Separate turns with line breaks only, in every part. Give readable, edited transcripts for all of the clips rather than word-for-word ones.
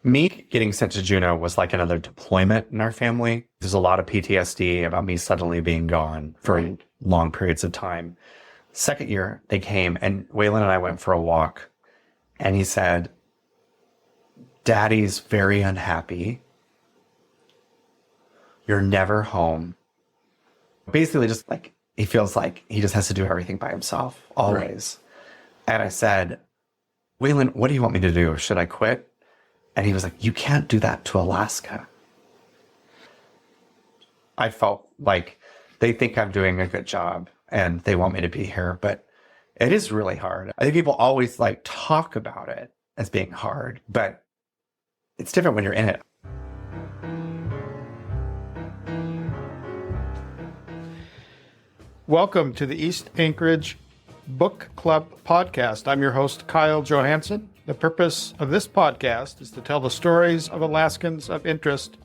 Me getting sent to Juneau was like another deployment in our family. There's a lot of PTSD about me suddenly being gone for long periods of time. Second year, they came, and Waylon and I went for a walk, and he said, Daddy's very unhappy. You're never home. Basically, just like, he feels like he just has to do everything by himself, always. Right. And I said, Waylon, what do you want me to do? Should I quit? And he was like, you can't do that to Alaska. I felt like they think I'm doing a good job and they want me to be here, but it is really hard. I think people always like talk about it as being hard, but it's different when you're in it.
Welcome to the East Anchorage Book Club podcast. I'm your host, Kyle Johansen. The purpose of this podcast is to tell the stories of Alaskans of interest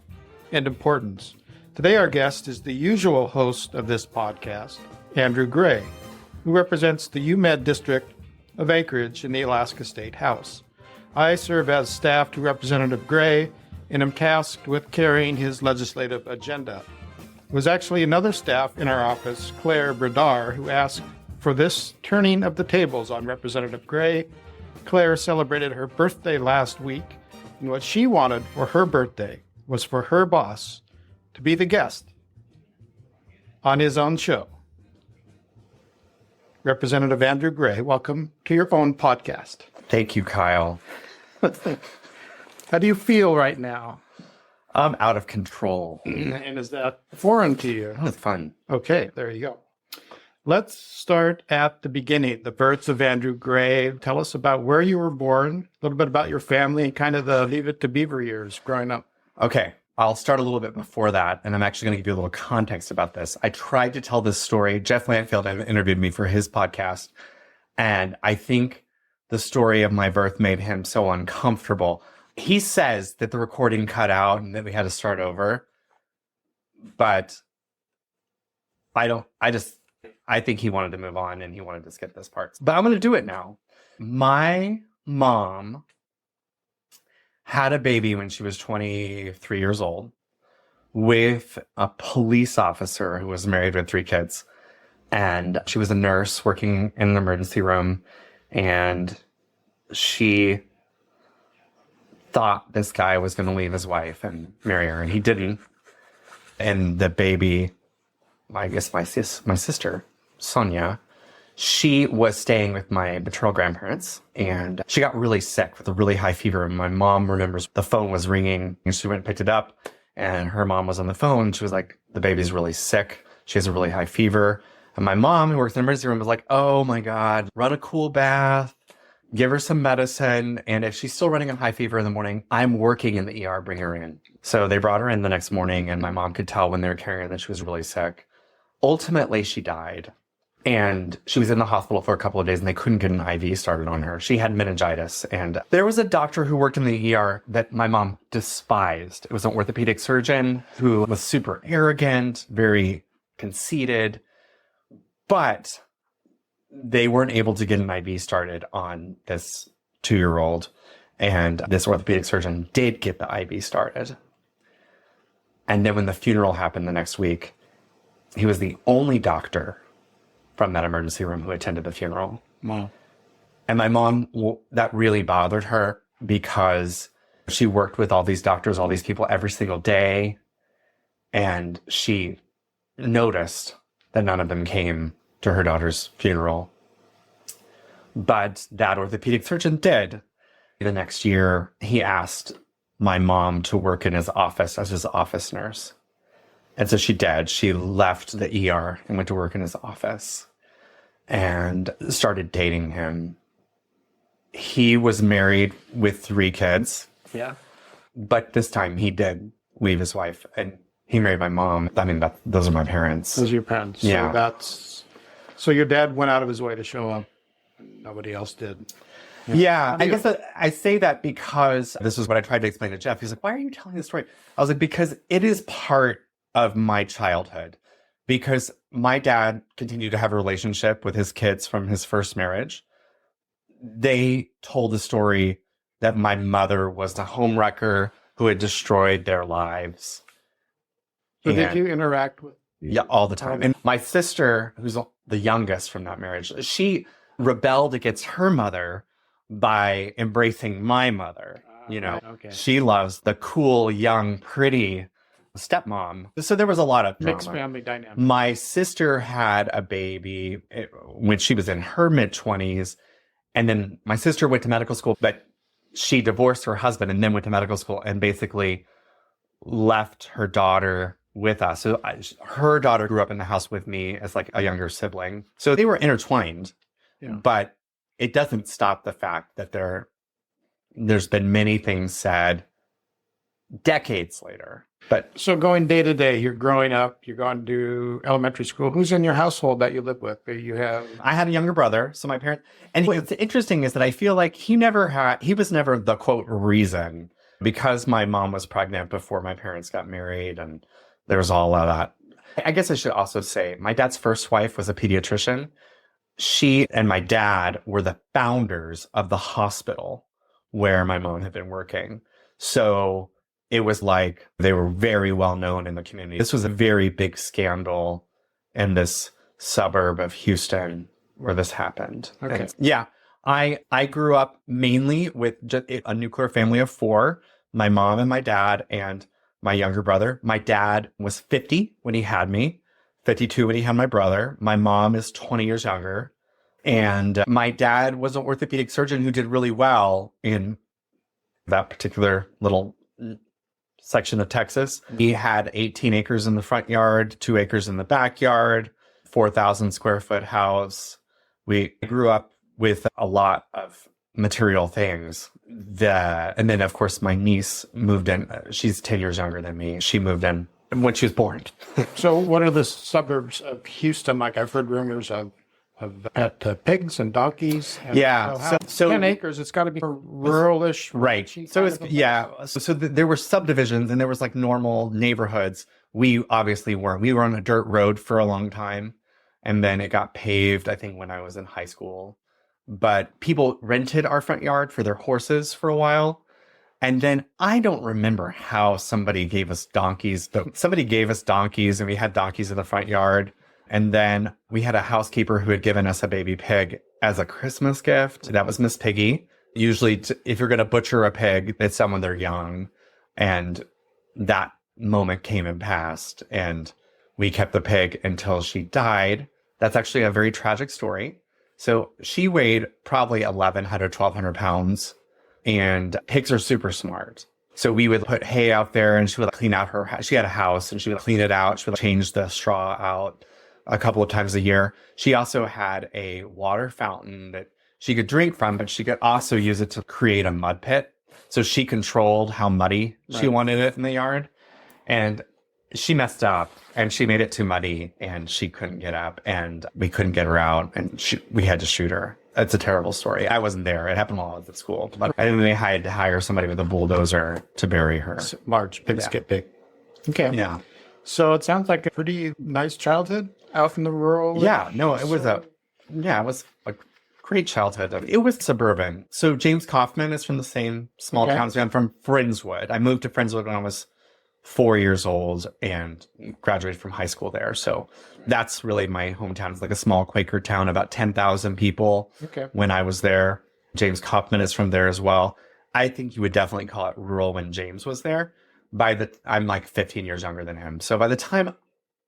and importance. Today, our guest is the usual host of this podcast, Andrew Gray, who represents the UMed district of Anchorage in the Alaska State House. I serve as staff to Representative Gray and am tasked with carrying his legislative agenda. It was actually another staff in our office, Claire Bredar, who asked for this turning of the tables on Representative Gray. Claire celebrated her birthday last week, and what she wanted for her birthday was for her boss to be the guest on his own show. Representative Andrew Gray, welcome to your own podcast.
Thank you, Kyle.
How do you feel right now?
I'm out of control.
And is that foreign to you?
It's fun.
Okay, there you go. Let's start at the beginning, the birth of Andrew Gray. Tell us about where you were born, a little bit about your family, and kind of the Leave It to Beaver years growing up.
Okay, I'll start a little bit before that, and I'm actually going to give you a little context about this. I tried to tell this story. Jeff Lantfield interviewed me for his podcast, and I think the story of my birth made him so uncomfortable. He says that the recording cut out and that we had to start over, but I think he wanted to move on and he wanted to skip this part. But I'm going to do it now. My mom had a baby when she was 23 years old with a police officer who was married with 3 kids. And she was a nurse working in an emergency room. And she thought this guy was going to leave his wife and marry her. And he didn't. And the baby, I guess my sister, Sonia, she was staying with my maternal grandparents, and she got really sick with a really high fever. And my mom remembers the phone was ringing, and she went and picked it up, and her mom was on the phone. She was like, the baby's really sick. She has a really high fever. And my mom, who works in the emergency room, was like, oh my God, run a cool bath, give her some medicine. And if she's still running a high fever in the morning, I'm working in the ER, bring her in. So they brought her in the next morning, and my mom could tell when they were carrying her that she was really sick. Ultimately, she died. And she was in the hospital for a couple of days, and they couldn't get an IV started on her. She had meningitis. And there was a doctor who worked in the ER that my mom despised. It was an orthopedic surgeon who was super arrogant, very conceited. But they weren't able to get an IV started on this 2-year-old. And this orthopedic surgeon did get the IV started. And then when the funeral happened the next week, he was the only doctor from that emergency room who attended the funeral.
Wow.
And my mom, that really bothered her because she worked with all these doctors, all these people every single day. And she noticed that none of them came to her daughter's funeral. But that orthopedic surgeon did. The next year, he asked my mom to work in his office as his office nurse. And so she did. She left the ER and went to work in his office and started dating him. He was married with 3 kids.
Yeah.
But this time he did leave his wife and he married my mom. I mean, those are my parents.
Those are your parents.
Yeah.
So your dad went out of his way to show up. Nobody else did.
Yeah, I guess I say that because this is what I tried to explain to Jeff. He's like, why are you telling this story? I was like, because it is part of my childhood, because my dad continued to have a relationship with his kids from his first marriage. They told the story that my mother was the homewrecker who had destroyed their lives.
So did
And-
you interact with?
Yeah, all the time. And my sister, who's the youngest from that marriage, she rebelled against her mother by embracing my mother.
Right, okay.
She loves the cool, young, pretty stepmom. So there was a lot of drama.
Mixed family dynamic.
My sister had a baby when she was in her mid-20s. And then my sister went to medical school, but she divorced her husband and then went to medical school and basically left her daughter with us. So her daughter grew up in the house with me as like a younger sibling. So they were intertwined, but it doesn't stop the fact that there's been many things said decades later. But
So going day to day, you're growing up, you're going to elementary school. Who's in your household that you live with? You have
I had a younger brother, so my parents, and what's interesting is that I feel like he was never the quote reason, because my mom was pregnant before my parents got married and there was all of that. I guess I should also say my dad's first wife was a pediatrician. She and my dad were the founders of the hospital where my mom had been working. So it was like they were very well known in the community. This was a very big scandal in this suburb of Houston where this happened.
Okay.
And yeah, I grew up mainly with just a nuclear family of 4, my mom and my dad and my younger brother. My dad was 50 when he had me, 52 when he had my brother. My mom is 20 years younger. And my dad was an orthopedic surgeon who did really well in that particular little section of Texas. He had 18 acres in the front yard, 2 acres in the backyard, 4,000 square foot house. We grew up with a lot of material things. And then, of course, my niece moved in. She's 10 years younger than me. She moved in when she was born.
So what are the suburbs of Houston like? I've heard rumors of pet pigs and donkeys. And
Yeah. So
10 acres, it's got to be ruralish.
Right.
ranchy
So
kind
it's,
of a
yeah.
place.
So there were subdivisions and there was like normal neighborhoods. We obviously weren't. We were on a dirt road for a long time. And then it got paved, I think, when I was in high school. But people rented our front yard for their horses for a while. And then I don't remember how somebody gave us donkeys. Somebody gave us donkeys and we had donkeys in the front yard. And then we had a housekeeper who had given us a baby pig as a Christmas gift. That was Miss Piggy. Usually, if you're going to butcher a pig, it's someone they're young. And that moment came and passed. And we kept the pig until she died. That's actually a very tragic story. So she weighed probably 1,100, 1,200 pounds. And pigs are super smart. So we would put hay out there and she would clean out her house. She had a house and she would clean it out. She would change the straw out a couple of times a year. She also had a water fountain that she could drink from, but she could also use it to create a mud pit. So she controlled how muddy she wanted it in the yard. And she messed up and she made it too muddy and she couldn't get up and we couldn't get her out and we had to shoot her. It's a terrible story. I wasn't there. It happened while I was at school. But I think they had to hire somebody with a bulldozer to bury her.
Large pigs get big. Okay.
Yeah.
So it sounds like a pretty nice childhood out in the rural.
Yeah. No, it was a great childhood. It was suburban. So James Kaufman is from the same small town. I'm from Friendswood. I moved to Friendswood when I was 4 years old and graduated from high school there. So that's really my hometown. It's like a small Quaker town, about 10,000 people when I was there. James Kaufman is from there as well. I think you would definitely call it rural when James was there. I'm like 15 years younger than him. So by the time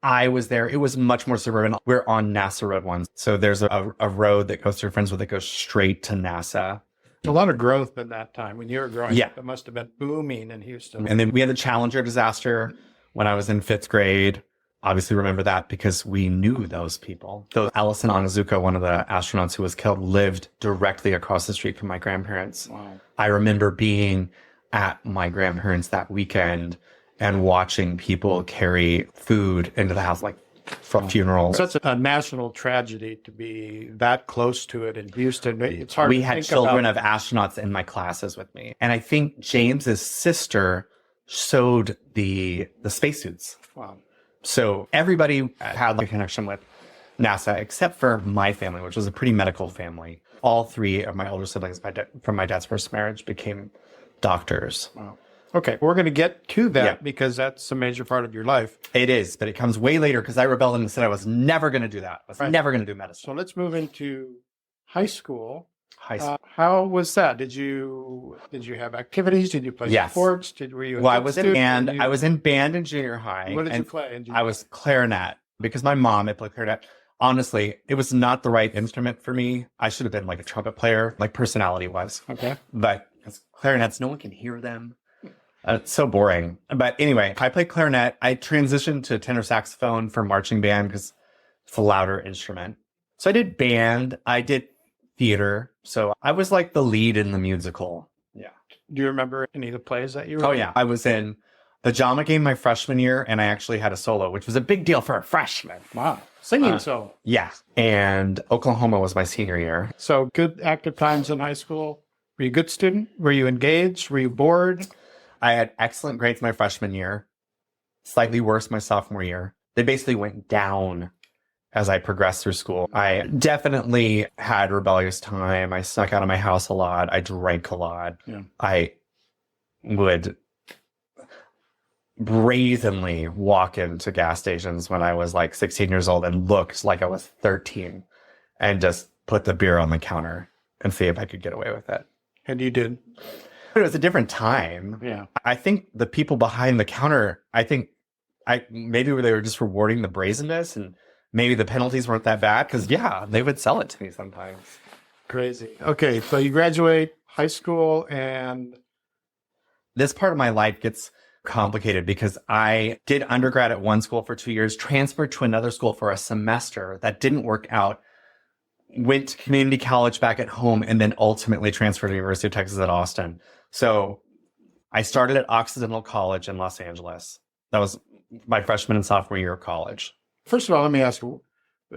I was there, it was much more suburban. We're on NASA Road 1. So there's a road that goes through Friendswood that goes straight to NASA.
A lot of growth in that time when you were growing up.
Yeah.
It must have been booming in Houston.
And then we had the Challenger disaster when I was in 5th grade. Obviously remember that because we knew those people. So Allison Onizuka, one of the astronauts who was killed, lived directly across the street from my grandparents.
Wow.
I remember being at my grandparents that weekend and watching people carry food into the house, like from funerals.
So it's a national tragedy to be that close to it in Houston. It's hard
We
to
had
think
children
about.
of astronauts in my classes with me. And I think James's sister sewed the spacesuits.
Wow.
So everybody had like a connection with NASA, except for my family, which was a pretty medical family. All three of my older siblings from my dad's first marriage became doctors.
Wow. Okay, we're going to get to that
Yeah.
because that's a major part of your life.
It is, but it comes way later because I rebelled and said I was never going to do that. I was never going to do medicine.
So let's move into high school.
High school.
How was that? Did you have activities? Did you play
Yes.
sports? Were you?
I was in band. I was in band in junior high.
What did you
and
play?
I was clarinet because my mom had played clarinet. Honestly, it was not the right instrument for me. I should have been like a trumpet player, like personality wise.
Okay.
But because clarinets, no one can hear them. It's so boring. But anyway, I played clarinet. I transitioned to tenor saxophone for marching band because it's a louder instrument. So I did band. I did theater. So I was like the lead in the musical. Yeah.
Do you remember any of the plays that you were?
Oh, yeah. I was in the drama game my freshman year, and I actually had a solo, which was a big deal for a freshman.
Wow. Singing solo.
Yeah. And Oklahoma was my senior year.
So good active times in high school. Were you a good student? Were you engaged? Were you bored?
I had excellent grades my freshman year, slightly worse my sophomore year. They basically went down as I progressed through school. I definitely had rebellious time. I snuck out of my house a lot. I drank a lot.
Yeah.
I would brazenly walk into gas stations when I was like 16 years old and looked like I was 13 and just put the beer on the counter and see if I could get away with it.
And you did.
But it was a different time.
Yeah.
I think the people behind the counter, maybe they were just rewarding the brazenness, and maybe the penalties weren't that bad because, yeah, they would sell it to me sometimes.
Crazy. Okay, so you graduate high school, and
this part of my life gets complicated because I did undergrad at one school for 2 years, transferred to another school for a semester. That didn't work out. Went to community college back at home, and then ultimately transferred to University of Texas at Austin. So I started at Occidental College in Los Angeles. That was my freshman and sophomore year of college.
First of all, let me ask you,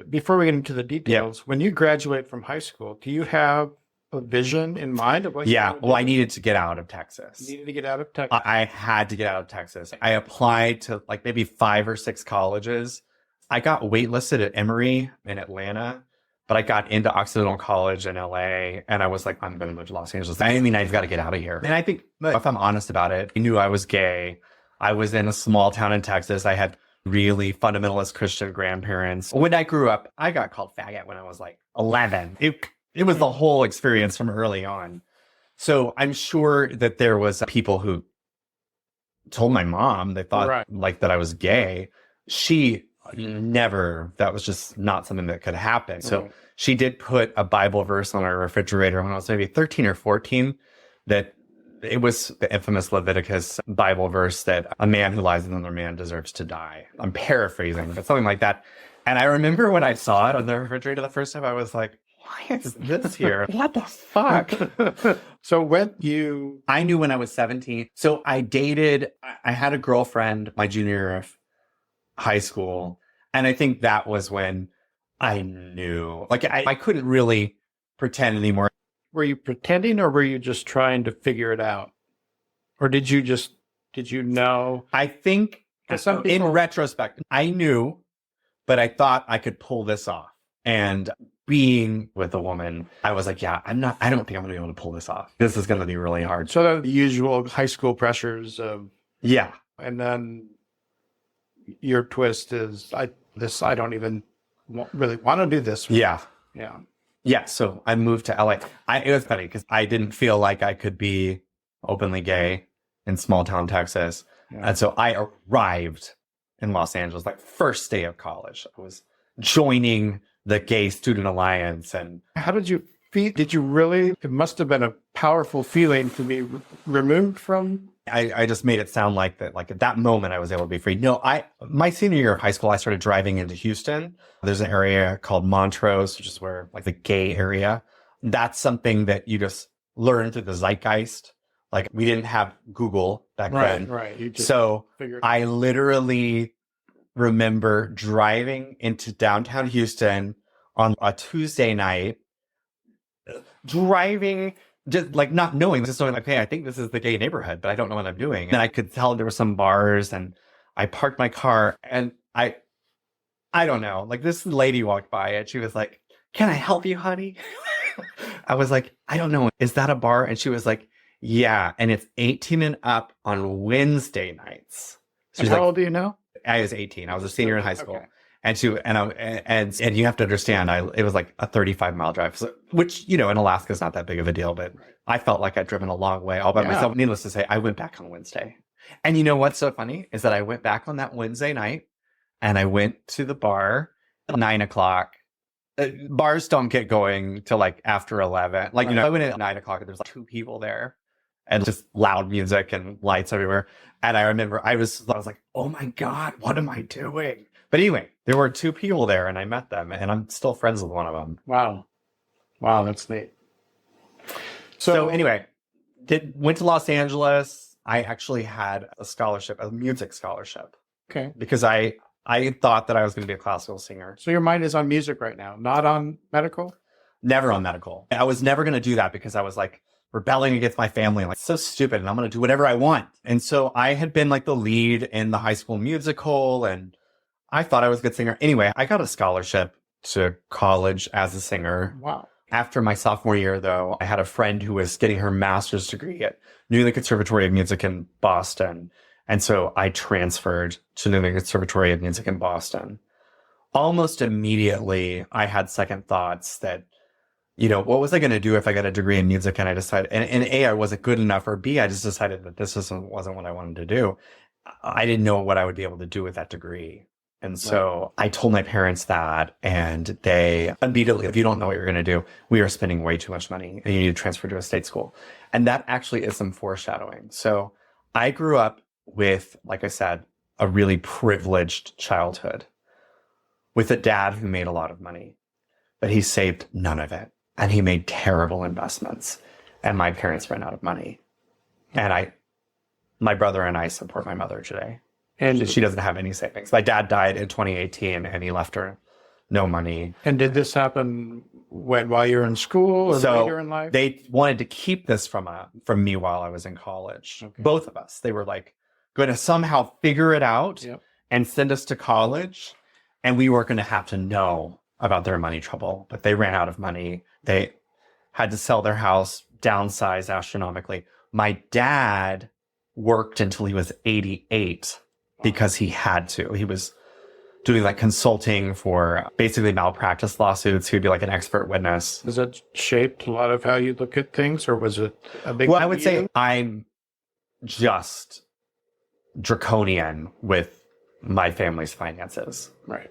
before we get into the details, when you graduate from high school, do you have a vision in mind of what you want to do?
I needed to get out of Texas.
You needed to get out of Texas.
I had to get out of Texas. I applied to like maybe 5 or 6 colleges. I got waitlisted at Emory in Atlanta, but I got into Occidental College in LA, and I was like, I'm going to move to Los Angeles. I've got to get out of here. And I think, if I'm honest about it, I knew I was gay. I was in a small town in Texas. I had really fundamentalist Christian grandparents. When I grew up, I got called faggot when I was like 11. It was the whole experience from early on. So I'm sure that there was people who told my mom they thought like that I was gay. She never, that was just not something that could happen. So she did put a Bible verse on our refrigerator when I was maybe 13 or 14 that it was the infamous Leviticus Bible verse that a man who lies with another man deserves to die. I'm paraphrasing, but something like that. And I remember when I saw it on the refrigerator the first time, I was like, why is this here? What the fuck?
So
I knew when I was 17. So I had a girlfriend my junior year of high school. And I think that was when I knew. Like, I couldn't really pretend anymore.
Were you pretending, or were you just trying to figure it out? Or did you know?
I think in retrospect, I knew, but I thought I could pull this off. And being with a woman, I was like, I don't think I'm going to be able to pull this off. This is going to be really hard.
So the usual high school pressures of,
yeah.
And then your twist is, I don't even really want to do this.
Yeah.
Yeah.
Yeah. So I moved to LA. It was funny because I didn't feel like I could be openly gay in small town Texas. Yeah. And so I arrived in Los Angeles, like first day of college. I was joining the Gay Student Alliance. And
how did you feel? Did you really? It must have been a powerful feeling to be removed from.
I just made it sound like that. Like at that moment, I was able to be free. No, my senior year of high school, I started driving into Houston. There's an area called Montrose, which is where like the gay area. That's something that you just learn through the zeitgeist. Like we didn't have Google back then.
Right.
So I literally remember driving into downtown Houston on a Tuesday night, driving just like not knowing, just knowing like, hey, I think this is the gay neighborhood, but I don't know what I'm doing. And I could tell there were some bars, and I parked my car, and I don't know, like this lady walked by and she was like, can I help you, honey? I was like, I don't know. Is that a bar? And she was like, yeah. And it's 18 and up on Wednesday nights.
So how old do you know?
I was 18. I was a senior in high school.
Okay.
And and you have to understand, it was like a 35-mile drive, which, in Alaska is not that big of a deal, but I felt like I'd driven a long way all by myself. Needless to say, I went back on Wednesday. And you know what's so funny is that I went back on that Wednesday night and I went to the bar at 9:00. Bars don't get going till like after 11. Like, I went at 9:00 and there's like 2 people there and just loud music and lights everywhere. And I remember I was like, oh my God, what am I doing? But anyway, there were 2 people there and I met them and I'm still friends with one of them.
Wow. That's neat.
So anyway, went to Los Angeles. I actually had a music scholarship.
Okay.
Because I thought that I was going to be a classical singer.
So your mind is on music right now, not on medical?
Never on medical. I was never going to do that because I was like rebelling against my family. Like, so stupid. And I'm going to do whatever I want. And so I had been like the lead in the High School Musical and I thought I was a good singer. Anyway, I got a scholarship to college as a singer.
Wow.
After my sophomore year, though, I had a friend who was getting her master's degree at New England Conservatory of Music in Boston. And so I transferred to New England Conservatory of Music in Boston. Almost immediately, I had second thoughts that, what was I going to do if I got a degree in music? And I decided, and A, I wasn't good enough, or B, I just decided that this wasn't what I wanted to do. I didn't know what I would be able to do with that degree. And so I told my parents that, and they immediately, if you don't know what you're going to do, we are spending way too much money and you need to transfer to a state school. And that actually is some foreshadowing. So I grew up with, like I said, a really privileged childhood with a dad who made a lot of money, but he saved none of it. And he made terrible investments. And my parents ran out of money. And my brother and I support my mother today. And she doesn't have any savings. My dad died in 2018 and he left her no money.
And did this happen while you were in school or later in life?
They wanted to keep this from me while I was in college. Okay. Both of us. They were like going to somehow figure it out and send us to college. And we weren't going to have to know about their money trouble. But they ran out of money. They had to sell their house, downsize astronomically. My dad worked until he was 88. Because he had to. He was doing like consulting for basically malpractice lawsuits. He would be like an expert witness.
Has that shaped a lot of how you look at things, or was it a big?
Well, I would say I'm just draconian with my family's finances.
Right.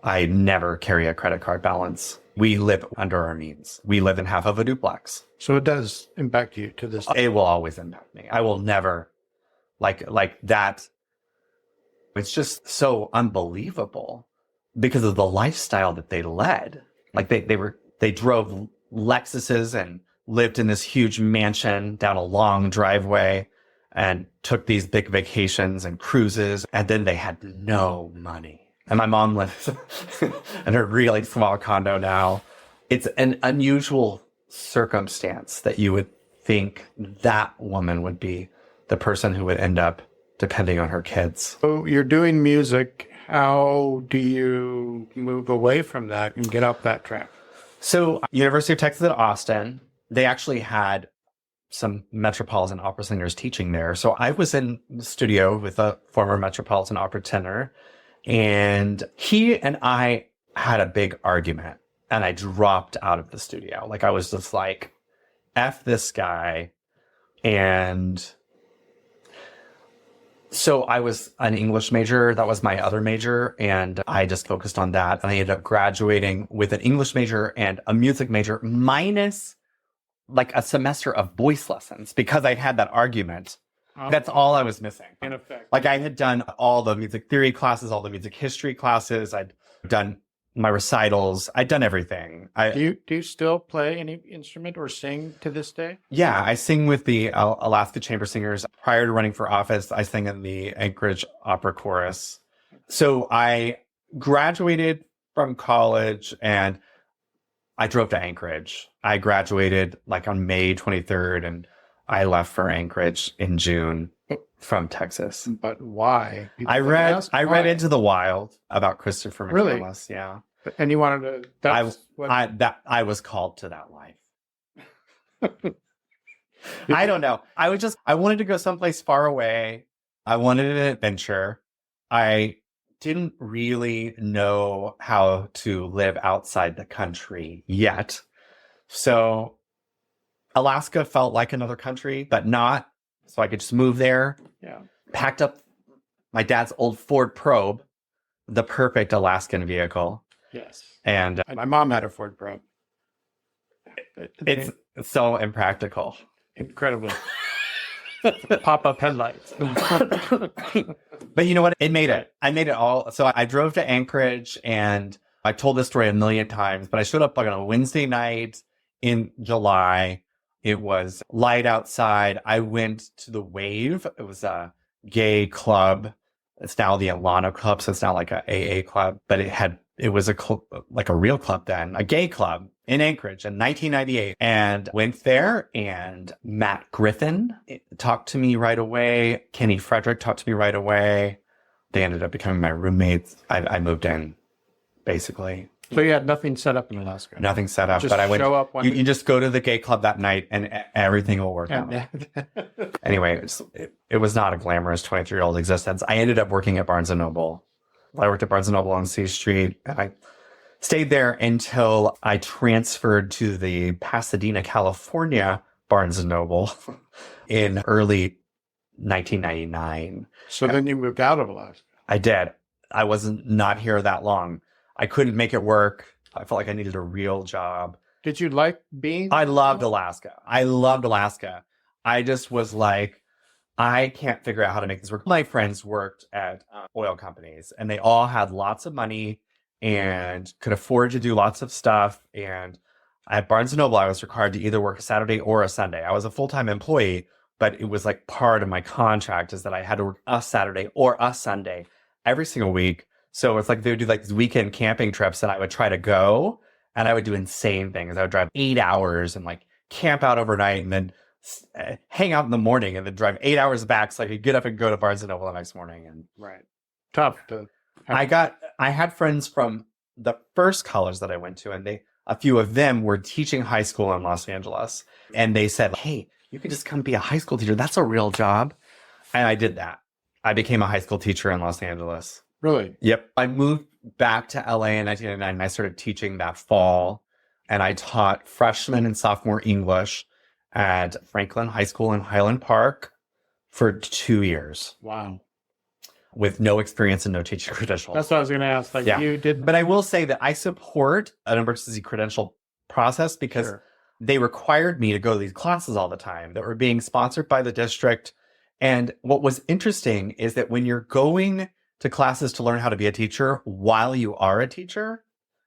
I never carry a credit card balance. We live under our means. We live in half of a duplex.
So it does impact you to this day.
It will always impact me. I will never like that. It's just so unbelievable because of the lifestyle that they led. Like they drove Lexuses and lived in this huge mansion down a long driveway and took these big vacations and cruises. And then they had no money. And my mom lives in a really small condo now. It's an unusual circumstance that you would think that woman would be the person who would end up depending on her kids.
So you're doing music. How do you move away from that and get off that track?
So University of Texas at Austin, they actually had some Metropolitan opera singers teaching there. So I was in the studio with a former Metropolitan opera tenor, and he and I had a big argument, and I dropped out of the studio. Like, I was just like, F this guy. And so I was an English major. That was my other major. And I just focused on that. And I ended up graduating with an English major and a music major minus like a semester of voice lessons because I had that argument. That's all I was missing.
In effect.
Like, I had done all the music theory classes, all the music history classes. I'd done my recitals. I'd done everything.
Do you still play any instrument or sing to this day?
Yeah, I sing with the Alaska Chamber Singers. Prior to running for office, I sang in the Anchorage Opera Chorus. So I graduated from college and I drove to Anchorage. I graduated like on May 23rd and I left for Anchorage in June from Texas.
But why?
I read Into the Wild about Christopher McCandless.
Really?
Yeah.
And you wanted to...
I was called to that life. I don't know. I wanted to go someplace far away. I wanted an adventure. I didn't really know how to live outside the country yet. So Alaska felt like another country, but not. So I could just move there.
Yeah.
Packed up my dad's old Ford Probe, the perfect Alaskan vehicle.
Yes.
And
My mom had a Ford Probe.
it's so impractical.
Incredibly. Pop-up headlights.
But you know what? It made it. I made it all. So I drove to Anchorage, and I told this story a million times, but I showed up like on a Wednesday night in July. It was light outside. I went to the Wave. It was a gay club. It's now the Alana Club, so it's now like a AA club, but it was like a real club then, a gay club in Anchorage in 1998. And went there, and Matt Griffin talked to me right away. Kenny Frederick talked to me right away. They ended up becoming my roommates. I moved in, basically.
So you had nothing set up in Alaska?
Nothing set up,
Just
but I went.
show up one
You just go to the gay club that night, and everything will work out. Anyway, it was not a glamorous 23-year-old existence. I ended up working at Barnes & Noble. I worked at Barnes & Noble on C Street, and I stayed there until I transferred to the Pasadena, California Barnes & Noble in early 1999.
So then you moved out of Alaska.
I did. I wasn't not here that long. I couldn't make it work. I felt like I needed a real job.
Did you like being?
I loved Alaska. I just was like, I can't figure out how to make this work. My friends worked at oil companies, and they all had lots of money and could afford to do lots of stuff. And at Barnes & Noble, I was required to either work a Saturday or a Sunday. I was a full-time employee, but it was like part of my contract is that I had to work a Saturday or a Sunday every single week. So it's like they would do like these weekend camping trips, and I would try to go, and I would do insane things. I would drive 8 hours and like camp out overnight, and then hang out in the morning, and then drive 8 hours back so I could get up and go to Barnes & Noble the next morning. And
right, tough.
I had friends from the first college that I went to, and a few of them were teaching high school in Los Angeles, and they said, "Hey, you could just come be a high school teacher. That's a real job." And I did that. I became a high school teacher in Los Angeles.
Really?
Yep. I moved back to LA in 1999, and I started teaching that fall. And I taught freshman and sophomore English at Franklin High School in Highland Park for 2 years.
Wow.
With no experience and no teaching credentials.
That's what I was going to ask. Like, you did.
But I will say that I support an emergency credential process because they required me to go to these classes all the time that were being sponsored by the district. And what was interesting is that when you're going to classes to learn how to be a teacher while you are a teacher,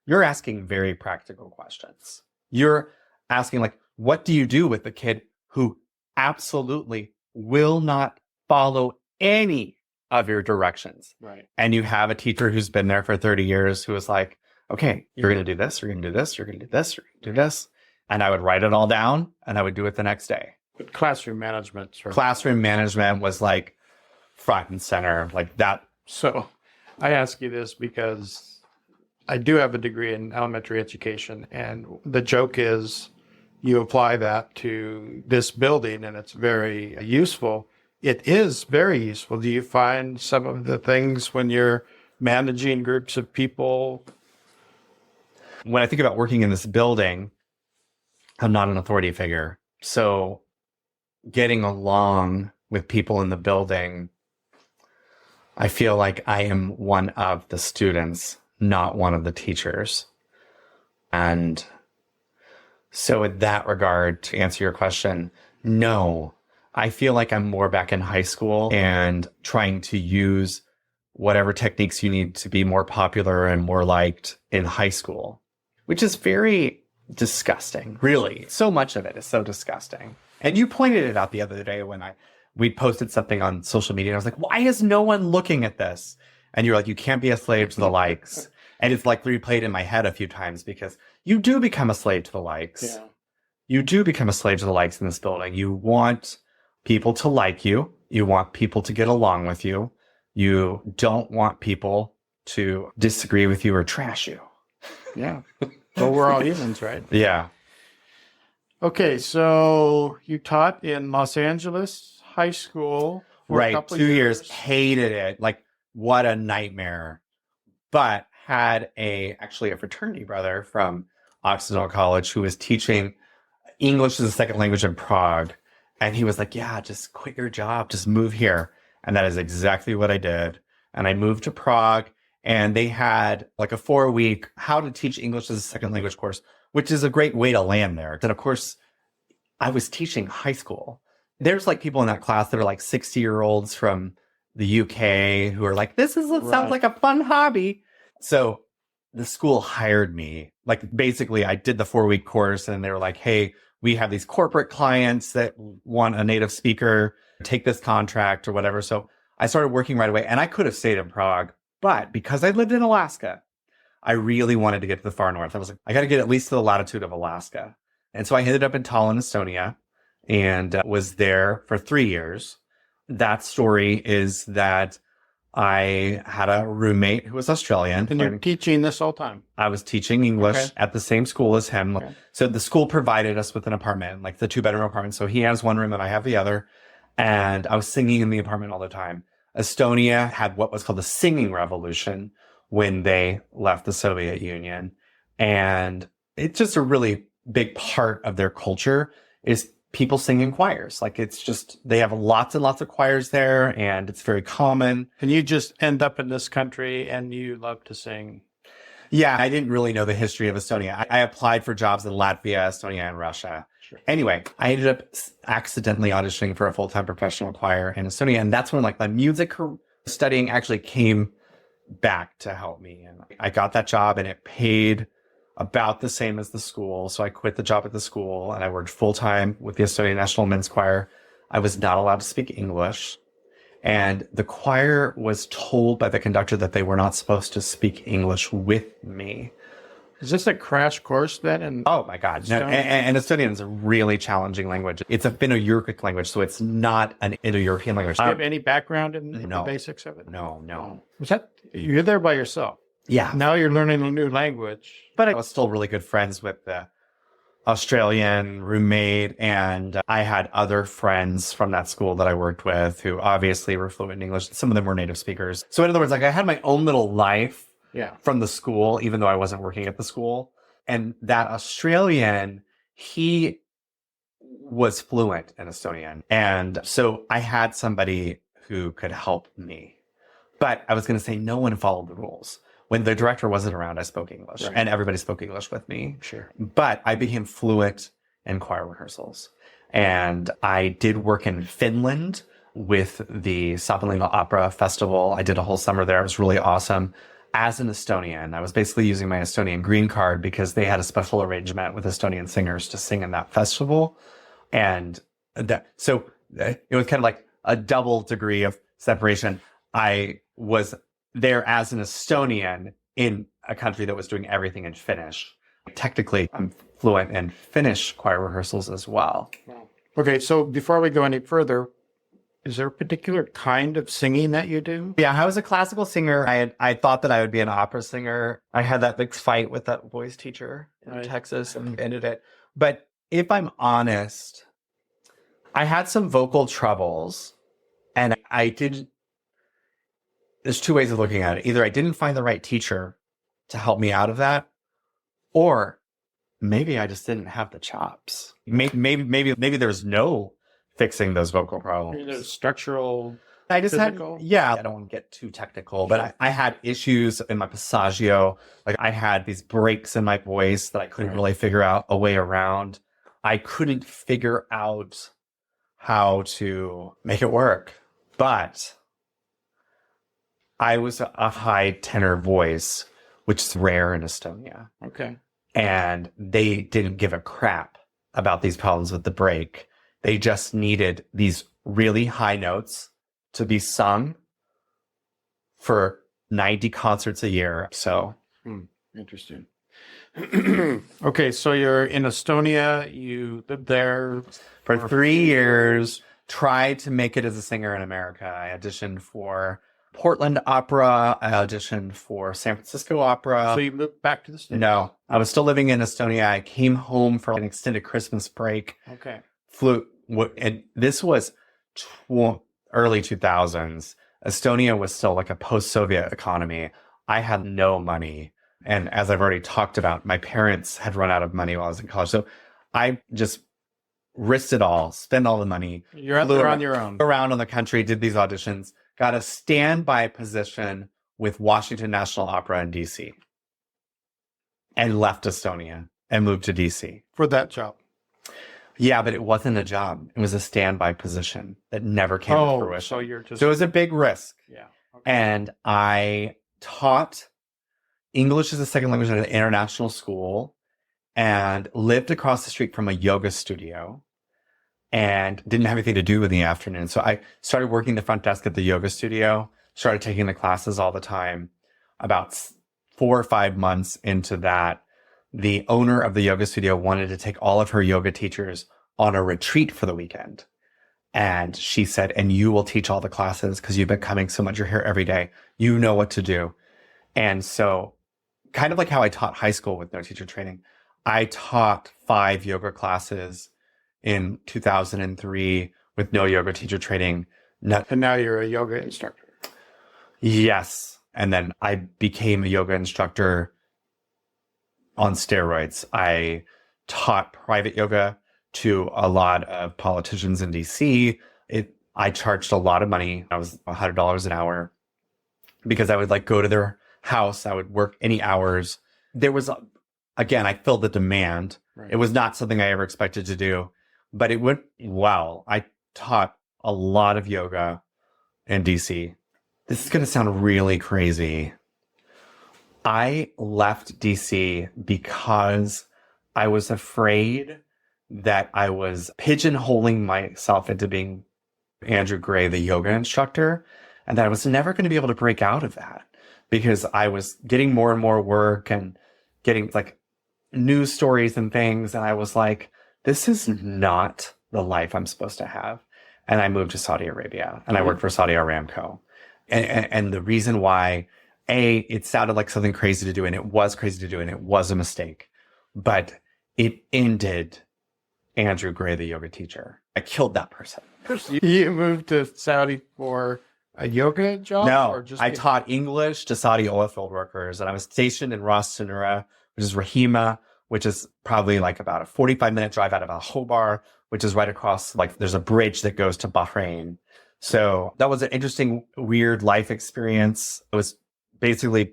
you're asking very practical questions. You're asking, like, what do you do with the kid who absolutely will not follow any of your directions?
Right.
And you have a teacher who's been there for 30 years who is like, okay, you're going to do this, you're going to do this, you're going to do this, you're going to do this. And I would write it all down, and I would do it the next day.
But classroom management.
Classroom management was like front and center, like that.
So I ask you this because I do have a degree in elementary education, and the joke is you apply that to this building, and it's very useful. It is very useful. Do you find some of the things when you're managing groups of people?
When I think about working in this building, I'm not an authority figure. So getting along with people in the building, I feel like I am one of the students, not one of the teachers. And so in that regard, to answer your question, no, I feel like I'm more back in high school and trying to use whatever techniques you need to be more popular and more liked in high school, which is very disgusting. Really. So much of it is so disgusting. And you pointed it out the other day when we posted something on social media, and I was like, why is no one looking at this? And you're like, you can't be a slave to the likes. And it's like replayed in my head a few times because you do become a slave to the likes.
Yeah.
You do become a slave to the likes in this building. You want people to like you. You want people to get along with you. You don't want people to disagree with you or trash you.
Yeah. Well, we're all humans, right?
Yeah.
Okay, so you taught in Los Angeles high school for a
Right.
couple
2 years. Hated it. Like, what a nightmare. But had actually a fraternity brother from Occidental College who was teaching English as a second language in Prague. And he was like, yeah, just quit your job, just move here. And that is exactly what I did. And I moved to Prague, and they had like a 4-week how to teach English as a second language course, which is a great way to land there. And of course, I was teaching high school. There's like people in that class that are like 60-year-olds from the UK who are like, sounds like a fun hobby. So the school hired me. Like, basically, I did the 4-week course, and they were like, hey, we have these corporate clients that want a native speaker, take this contract or whatever. So I started working right away, and I could have stayed in Prague, but because I lived in Alaska, I really wanted to get to the far north. I was like, I got to get at least to the latitude of Alaska. And so I ended up in Tallinn, Estonia, and was there for 3 years. That story is that I had a roommate who was Australian.
And you're teaching this all time?
I was teaching English at the same school as him. Okay. So the school provided us with an apartment, like the 2-bedroom apartment. So he has one room and I have the other. And I was singing in the apartment all the time. Estonia had what was called the singing revolution when they left the Soviet Union. And it's just a really big part of their culture is people sing in choirs. Like, it's just, they have lots and lots of choirs there, and it's very common.
And you just end up in this country and you love to sing.
Yeah, I didn't really know the history of Estonia. I applied for jobs in Latvia, Estonia, and Russia. Sure. Anyway, I ended up accidentally auditioning for a full-time professional choir in Estonia. And that's when like my music studying actually came back to help me. And I got that job, and it paid about the same as the school. So I quit the job at the school, and I worked full-time with the Estonian National Men's Choir. I was not allowed to speak English. And the choir was told by the conductor that they were not supposed to speak English with me.
Is this a crash course then?
Oh my God. No, and Estonian is a really challenging language. It's a Finno-Ugric language, so it's not an Indo-European language.
Do you have any background in the basics of it?
No.
You're there by yourself?
Yeah.
Now you're learning a new language.
But I was still really good friends with the Australian roommate, and I had other friends from that school that I worked with who obviously were fluent in English. Some of them were native speakers. So in other words, like, I had my own little life from the school, even though I wasn't working at the school. And that Australian, he was fluent in Estonian. And so I had somebody who could help me. But I was going to say, no one followed the rules. When the director wasn't around, I spoke English, and everybody spoke English with me. Sure. But I became fluent in choir rehearsals. And I did work in Finland with the Sapalinga Opera Festival. I did a whole summer there. It was really awesome. As an Estonian, I was basically using my Estonian green card because they had a special arrangement with Estonian singers to sing in that festival. And so it was kind of like a double degree of separation. I was there as an Estonian in a country that was doing everything in Finnish. Technically, I'm fluent in Finnish choir rehearsals as well.
Okay, so before we go any further, is there a particular kind of singing that you do?
Yeah, I was a classical singer. I thought that I would be an opera singer. I had that big fight with that voice teacher in Texas and ended it. But if I'm honest, I had some vocal troubles, and there's two ways of looking at it. Either I didn't find the right teacher to help me out of that, or maybe I just didn't have the chops. Maybe there's no fixing those vocal problems.
There's structural,
I just
physical?
I don't want to get too technical, but I had issues in my passaggio. Like, I had these breaks in my voice that I couldn't really figure out a way around. I couldn't figure out how to make it work, but I was a high tenor voice, which is rare in Estonia.
Okay.
And they didn't give a crap about these problems with the break. They just needed these really high notes to be sung for 90 concerts a year. So
interesting. Okay, so you're in Estonia. You lived there
for 3 years, tried to make it as a singer in America. I auditioned for Portland Opera. I auditioned for San Francisco Opera.
So you moved back to the States?
No, I was still living in Estonia. I came home for an extended Christmas break.
Okay.
And this was early 2000s. Estonia was still like a post-Soviet economy. I had no money. And as I've already talked about, my parents had run out of money while I was in college. So I just risked it all, spent all the money.
You're out there on your own.
Around on the country, did these auditions, got a standby position with Washington National Opera in DC, and left Estonia and moved to DC.
For that job?
Yeah, but it wasn't a job. It was a standby position that never came to fruition.
So you're just...
So it was a big risk.
Yeah. Okay.
And I taught English as a second language at an international school and lived across the street from a yoga studio and didn't have anything to do in the afternoon. So I started working the front desk at the yoga studio, started taking the classes all the time. About 4 or 5 months into that, the owner of the yoga studio wanted to take all of her yoga teachers on a retreat for the weekend. And she said, and you will teach all the classes because you've been coming so much. You're here every day. You know what to do. And so kind of like how I taught high school with no teacher training, I taught 5 yoga classes in 2003 with no yoga teacher training.
And now you're a yoga instructor.
Yes. And then I became a yoga instructor on steroids. I taught private yoga to a lot of politicians in DC. I charged a lot of money. I was $100 an hour because I would like go to their house. I would work any hours. There was, again, I filled the demand.
Right.
It was not something I ever expected to do, but it went well. I taught a lot of yoga in DC. This is going to sound really crazy. I left DC because I was afraid that I was pigeonholing myself into being Andrew Gray, the yoga instructor, and that I was never going to be able to break out of that because I was getting more and more work and getting like news stories and things. And I was like, this is not the life I'm supposed to have. And I moved to Saudi Arabia and I worked for Saudi Aramco. And the reason why, it sounded like something crazy to do, and it was crazy to do, and it was a mistake, but it ended Andrew Gray, the yoga teacher. I killed that person.
You moved to Saudi for a yoga job?
No, I taught English to Saudi oil field workers, and I was stationed in Ras Tanura, which is Rahima, which is probably like about a 45-minute drive out of Al Khobar, which is right across, like there's a bridge that goes to Bahrain. So that was an interesting, weird life experience. It was basically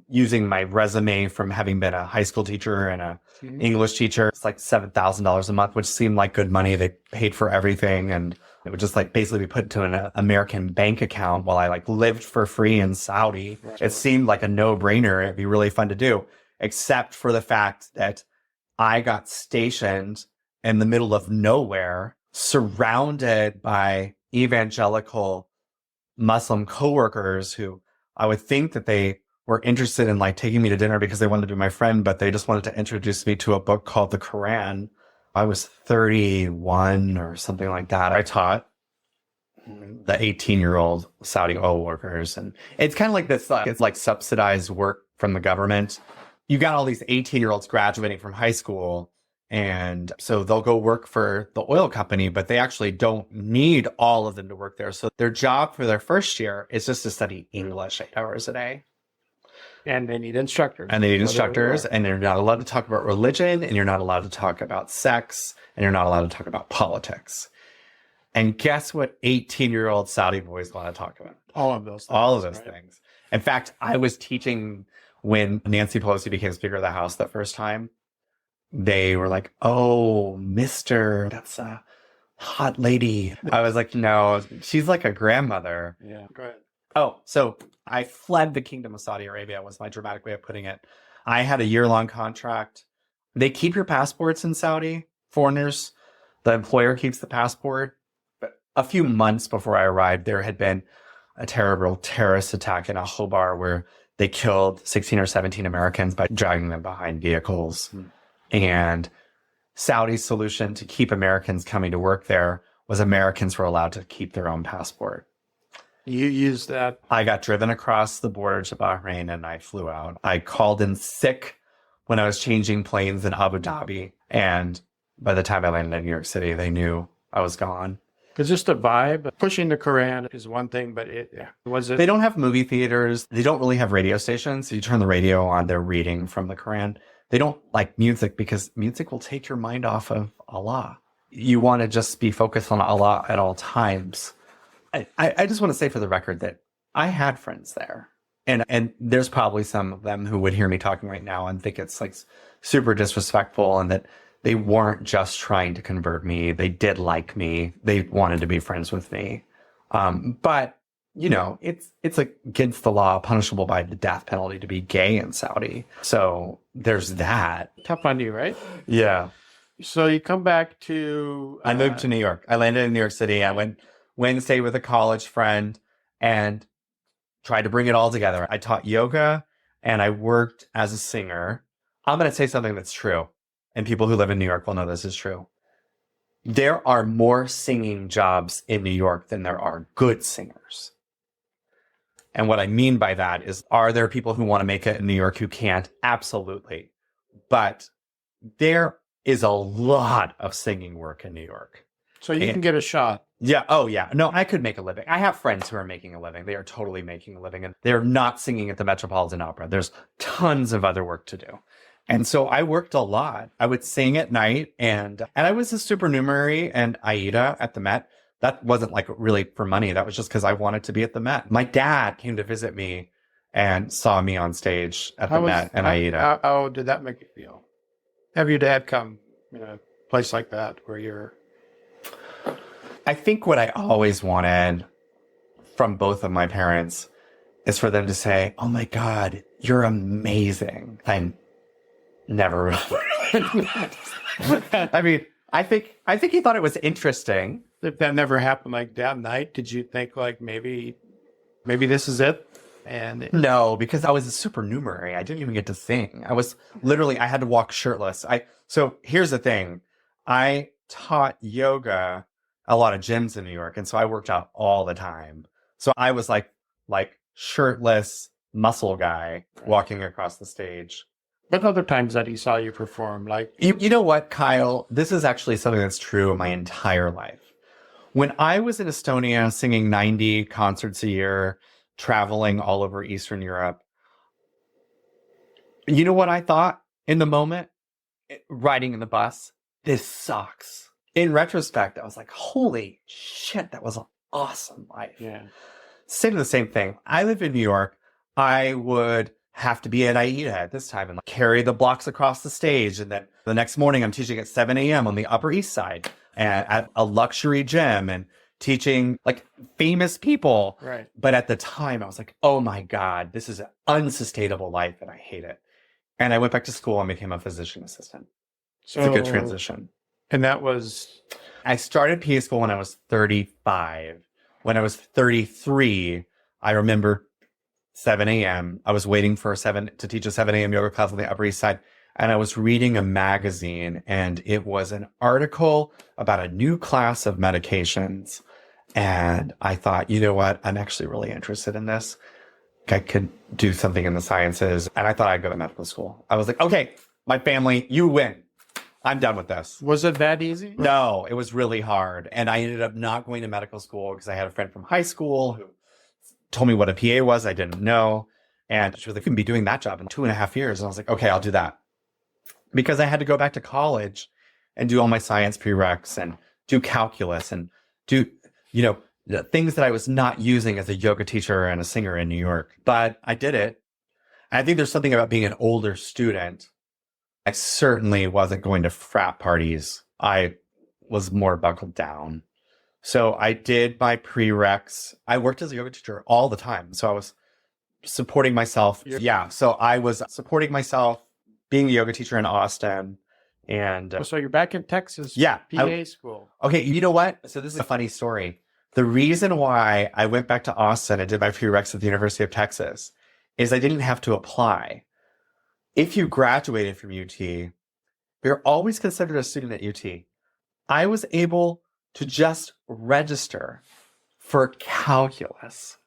using my resume from having been a high school teacher and a English teacher. It's like $7,000 a month, which seemed like good money. They paid for everything. And it would just like basically be put into an American bank account while I like lived for free in Saudi. Right. It seemed like a no-brainer. It'd be really fun to do, except for the fact that I got stationed in the middle of nowhere, surrounded by evangelical Muslim coworkers who I would think that they were interested in like taking me to dinner because they wanted to be my friend, but they just wanted to introduce me to a book called the Quran. I was 31 or something like that. I taught the 18-year-old Saudi oil workers. And it's kind of like this, it's like subsidized work from the government. You got all these 18-year-olds graduating from high school. And so they'll go work for the oil company, but they actually don't need all of them to work there. So their job for their first year is just to study English 8 hours a day.
And they need instructors.
And they need instructors, and you're not allowed to talk about religion, and you're not allowed to talk about sex, and you're not allowed to talk about politics. And guess what 18-year-old Saudi boys want to talk about?
All of those things.
All of those things. In fact, I was teaching when Nancy Pelosi became Speaker of the House the first time. They were like, oh, mister, that's a hot lady. I was like, no, she's like a grandmother.
Yeah, go ahead.
Oh, so I fled the Kingdom of Saudi Arabia was my dramatic way of putting it. I had a year-long contract. They keep your passports in Saudi, foreigners. The employer keeps the passport. But a few months before I arrived, there had been a terrible terrorist attack in Al Khobar where they killed 16 or 17 Americans by dragging them behind vehicles. And Saudi's solution to keep Americans coming to work there was Americans were allowed to keep their own passport.
You use that.
I got driven across the border to Bahrain and I flew out. I called in sick when I was changing planes in Abu Dhabi. And by the time I landed in New York City, they knew I was gone.
It's just a vibe. Pushing the Quran is one thing, but
They don't have movie theaters. They don't really have radio stations. So you turn the radio on, they're reading from the Quran. They don't like music because music will take your mind off of Allah. You want to just be focused on Allah at all times. I just want to say for the record that I had friends there. And there's probably some of them who would hear me talking right now and think it's like super disrespectful and that they weren't just trying to convert me. They did like me. They wanted to be friends with me. But, you know, it's against the law, punishable by the death penalty to be gay in Saudi. So there's that.
Tough on you, right?
Yeah.
So you come back to...
I moved to New York. I landed in New York City. I went Wednesday with a college friend and tried to bring it all together. I taught yoga and I worked as a singer. I'm going to say something that's true. And people who live in New York will know this is true. There are more singing jobs in New York than there are good singers. And what I mean by that is, are there people who want to make it in New York who can't? Absolutely. But there is a lot of singing work in New York.
So you can get a shot.
Yeah. Oh, yeah. No, I could make a living. I have friends who are making a living. They are totally making a living. And they're not singing at the Metropolitan Opera. There's tons of other work to do. And so I worked a lot. I would sing at night and I was a supernumerary and Aida at the Met. That wasn't like really for money. That was just because I wanted to be at the Met. My dad came to visit me and saw me on stage at the Met and Aida.
How did that make you feel? Have your dad come in a place like that where you're...
I think what I always wanted from both of my parents is for them to say, "Oh my God, you're amazing." I never really. I mean, I think he thought it was interesting.
If that never happened, like that night, did you think like maybe this is it? And
no, because I was a supernumerary. I didn't even get to sing. I had to walk shirtless. So here's the thing. I taught yoga a lot of gyms in New York. And so I worked out all the time. So I was like shirtless muscle guy walking across the stage.
But other times that he saw you perform, like...
You know what, Kyle? This is actually something that's true my entire life. When I was in Estonia singing 90 concerts a year, traveling all over Eastern Europe, you know what I thought in the moment? Riding in the bus, this sucks. In retrospect, I was like, holy shit, that was an awesome life.
Yeah.
Same thing. I live in New York. I would have to be at Aida at this time and carry the blocks across the stage. And then the next morning I'm teaching at 7 a.m. on the Upper East Side and at a luxury gym and teaching like famous people.
Right.
But at the time I was like, oh my God, this is an unsustainable life and I hate it. And I went back to school and became a physician assistant. So, it's a good transition.
And that was...
I started PA school when I was 35. When I was 33, I remember 7 a.m. I was waiting to teach a 7 a.m. yoga class on the Upper East Side. And I was reading a magazine and it was an article about a new class of medications. And I thought, you know what? I'm actually really interested in this. I could do something in the sciences. And I thought I'd go to medical school. I was like, okay, my family, you win. I'm done with this.
Was it that easy?
No, it was really hard. And I ended up not going to medical school because I had a friend from high school who told me what a PA was. I didn't know. And she was like, you can be doing that job in 2.5 years. And I was like, okay, I'll do that. Because I had to go back to college and do all my science prereqs and do calculus and do, the things that I was not using as a yoga teacher and a singer in New York. But I did it. And I think there's something about being an older student. I certainly wasn't going to frat parties. I was more buckled down. So I did my prereqs. I worked as a yoga teacher all the time. So I was supporting myself. Yeah. So I was supporting myself, being a yoga teacher in Austin. And
so you're back in Texas.
Yeah.
PA school.
Okay. You know what? So this is a funny story. The reason why I went back to Austin and did my prereqs at the University of Texas is I didn't have to apply. If you graduated from UT, you're always considered a student at UT. I was able to just register for calculus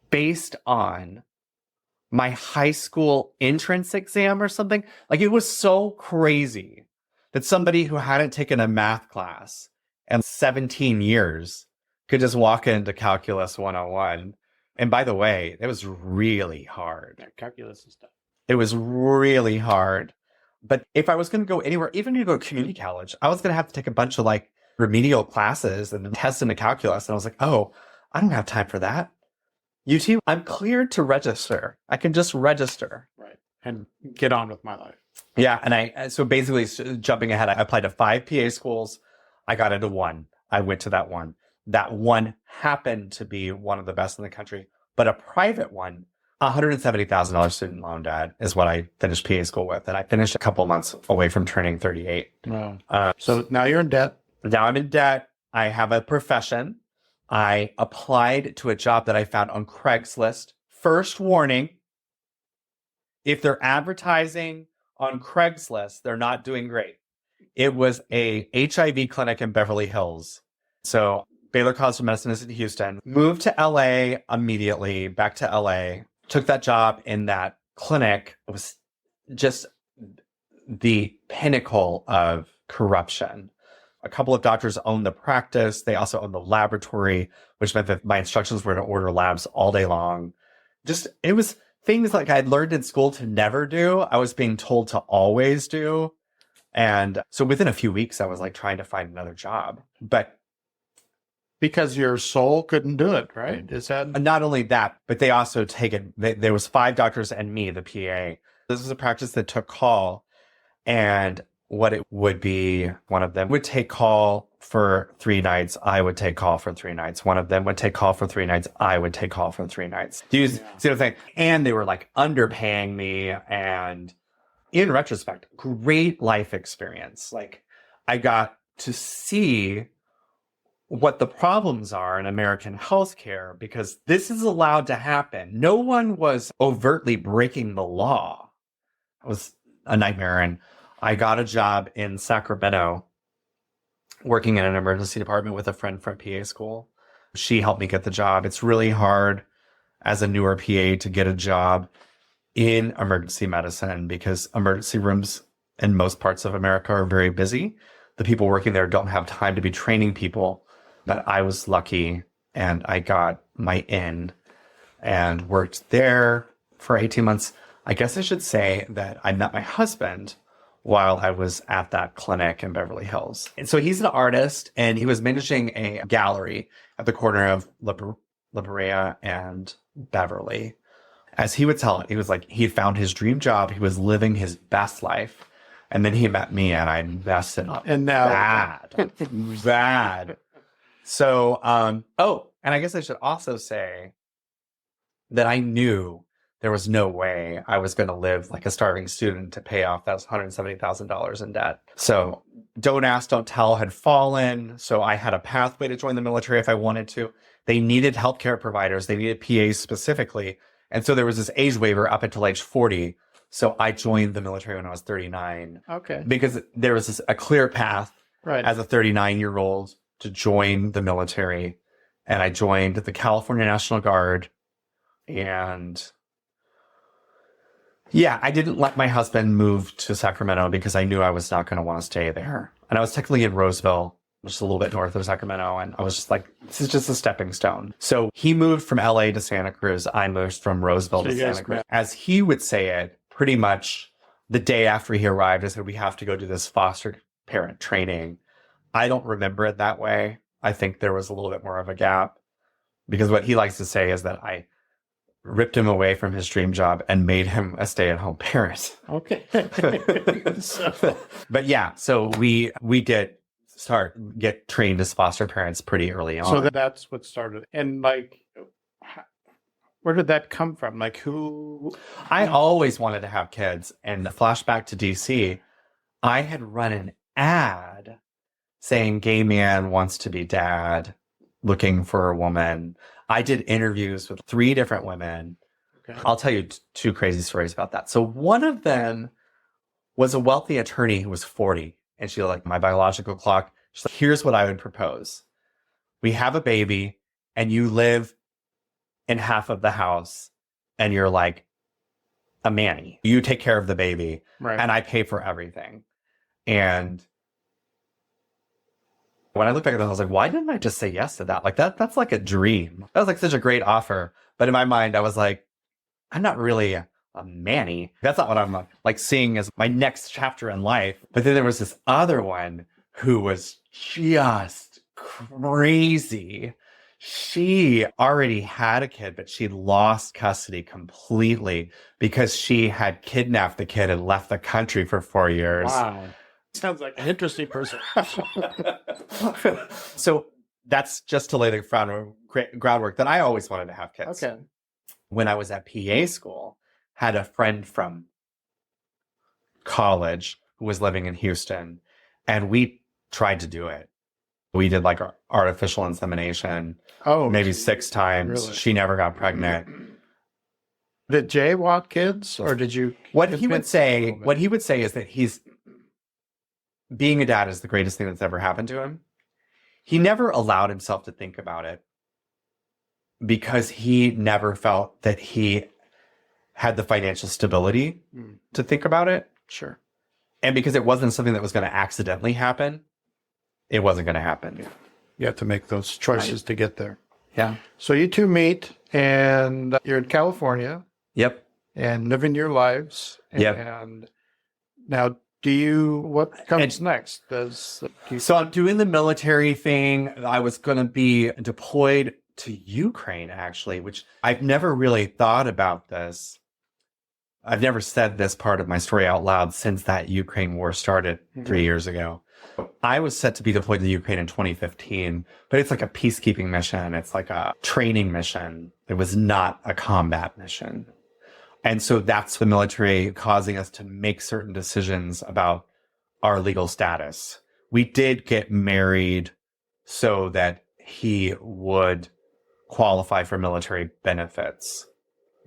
based on my high school entrance exam or something. Like, it was so crazy that somebody who hadn't taken a math class in 17 years could just walk into Calculus 101. And by the way, it was really hard.
Yeah, calculus and stuff.
It was really hard. But if I was going to go anywhere, even to go to community college, I was going to have to take a bunch of like remedial classes and test into calculus. And I was like, oh, I don't have time for that. UT, I'm cleared to register. I can just register.
Right. And get on with my life.
Yeah. And so basically jumping ahead, I applied to 5 PA schools. I got into 1. I went to that one. That one happened to be one of the best in the country, but a private one, $170,000 student loan debt is what I finished PA school with. And I finished a couple months away from turning 38.
Wow. So now you're in debt.
Now I'm in debt. I have a profession. I applied to a job that I found on Craigslist. First warning, if they're advertising on Craigslist, they're not doing great. It was a HIV clinic in Beverly Hills. So Baylor College of Medicine is in Houston. Moved to LA immediately, back to LA. Took that job in that clinic. It was just the pinnacle of corruption. A couple of doctors owned the practice. They also owned the laboratory, which meant that my instructions were to order labs all day long. Just, it was things like I'd learned in school to never do. I was being told to always do. And so within a few weeks, I was like trying to find another job. But
because your soul couldn't do it, right? Is that
not only that, but they also take it. There was 5 doctors and me, the PA. This was a practice that took call. And what it would be, one of them would take call for 3 nights. I would take call for 3 nights. One of them would take call for 3 nights. I would take call for 3 nights. Do you see what I'm saying? And they were like underpaying me. And in retrospect, great life experience. Like, I got to see what the problems are in American healthcare because this is allowed to happen. No one was overtly breaking the law. It was a nightmare. And I got a job in Sacramento working in an emergency department with a friend from PA school. She helped me get the job. It's really hard as a newer PA to get a job in emergency medicine because emergency rooms in most parts of America are very busy. The people working there don't have time to be training people. But I was lucky and I got my in and worked there for 18 months. I guess I should say that I met my husband while I was at that clinic in Beverly Hills. And so he's an artist and he was managing a gallery at the corner of La Brea and Beverly. As he would tell it, he was like, he found his dream job. He was living his best life. And then he met me and I invested
and now
bad. So, and I guess I should also say that I knew there was no way I was going to live like a starving student to pay off that $170,000 in debt. So don't ask, don't tell had fallen. So I had a pathway to join the military if I wanted to. They needed healthcare providers. They needed PAs specifically. And so there was this age waiver up until age 40. So I joined the military when I was 39.
Okay.
Because there was a clear path as a 39-year-old to join the military. And I joined the California National Guard. And yeah, I didn't let my husband move to Sacramento because I knew I was not going to want to stay there. And I was technically in Roseville, which is a little bit north of Sacramento. And I was just like, this is just a stepping stone. So he moved from LA to Santa Cruz. I moved from Roseville to Santa Cruz. As he would say it, pretty much the day after he arrived, I said, we have to go do this foster parent training. I don't remember it that way. I think there was a little bit more of a gap because what he likes to say is that I ripped him away from his dream job and made him a stay-at-home parent.
Okay.
But yeah, so we get trained as foster parents pretty early on.
So that's what started. And like, where did that come from? Like who?
I always wanted to have kids. And flashback to DC, I had run an ad saying gay man wants to be dad, looking for a woman. I did interviews with 3 different women. Okay. I'll tell you 2 crazy stories about that. So one of them was a wealthy attorney who was 40. And she like, my biological clock. She's like, here's what I would propose. We have a baby and you live in half of the house and you're like a manny. You take care of the baby and I pay for everything. And when I look back at that, I was like, why didn't I just say yes to that? Like that's like a dream. That was like such a great offer. But in my mind, I was like, I'm not really a manny. That's not what I'm like seeing as my next chapter in life. But then there was this other one who was just crazy. She already had a kid, but she lost custody completely because she had kidnapped the kid and left the country for 4 years.
Wow. Sounds like an interesting person.
So that's just to lay the groundwork that I always wanted to have kids.
Okay.
When I was at PA school, had a friend from college who was living in Houston, and we tried to do it. We did like artificial insemination. Maybe 6 times. Really? She never got pregnant.
Did Jay want kids, or did you?
What he would say is that being a dad is the greatest thing that's ever happened to him. He never allowed himself to think about it because he never felt that he had the financial stability to think about it.
Sure.
And because it wasn't something that was going to accidentally happen, it wasn't going to happen.
Yeah. You have to make those choices to get there.
Yeah.
So you two meet, and you're in California.
Yep.
And living your lives.
Yep.
And now, what comes next?
So I'm doing the military thing. I was going to be deployed to Ukraine, actually, which I've never really thought about this. I've never said this part of my story out loud since that Ukraine war started 3 years ago. I was set to be deployed to Ukraine in 2015, but it's like a peacekeeping mission. It's like a training mission. It was not a combat mission. And so that's the military causing us to make certain decisions about our legal status. We did get married so that he would qualify for military benefits.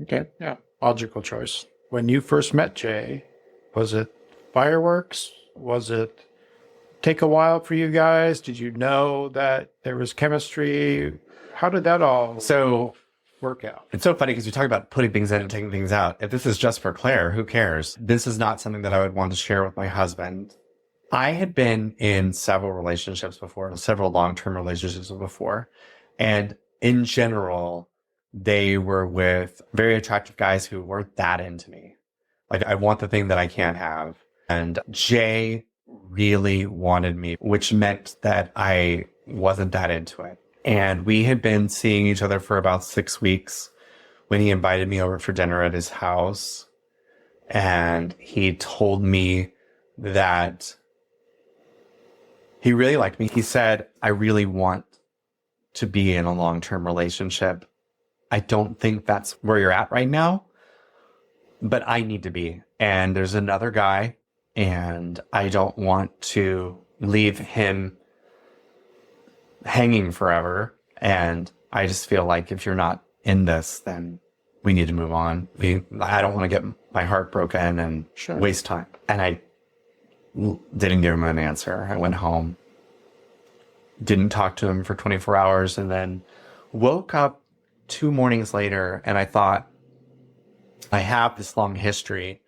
Okay. Yeah. Logical choice. When you first met Jay, was it fireworks? Was it take a while for you guys? Did you know that there was chemistry? How did that all work out?
It's so funny because we talk about putting things in and taking things out. If this is just for Claire, who cares? This is not something that I would want to share with my husband. I had been in several relationships before, several long-term relationships before. And in general, they were with very attractive guys who weren't that into me. Like, I want the thing that I can't have. And Jay really wanted me, which meant that I wasn't that into it. And we had been seeing each other for about 6 weeks when he invited me over for dinner at his house. And he told me that he really liked me. He said, I really want to be in a long-term relationship. I don't think that's where you're at right now, but I need to be. And there's another guy, and I don't want to leave him hanging forever. And I just feel like if you're not in this, then we need to move on. I don't want to get my heart broken and waste time. And I didn't give him an answer. I went home, didn't talk to him for 24 hours, and then woke up 2 mornings later, and I thought, I have this long history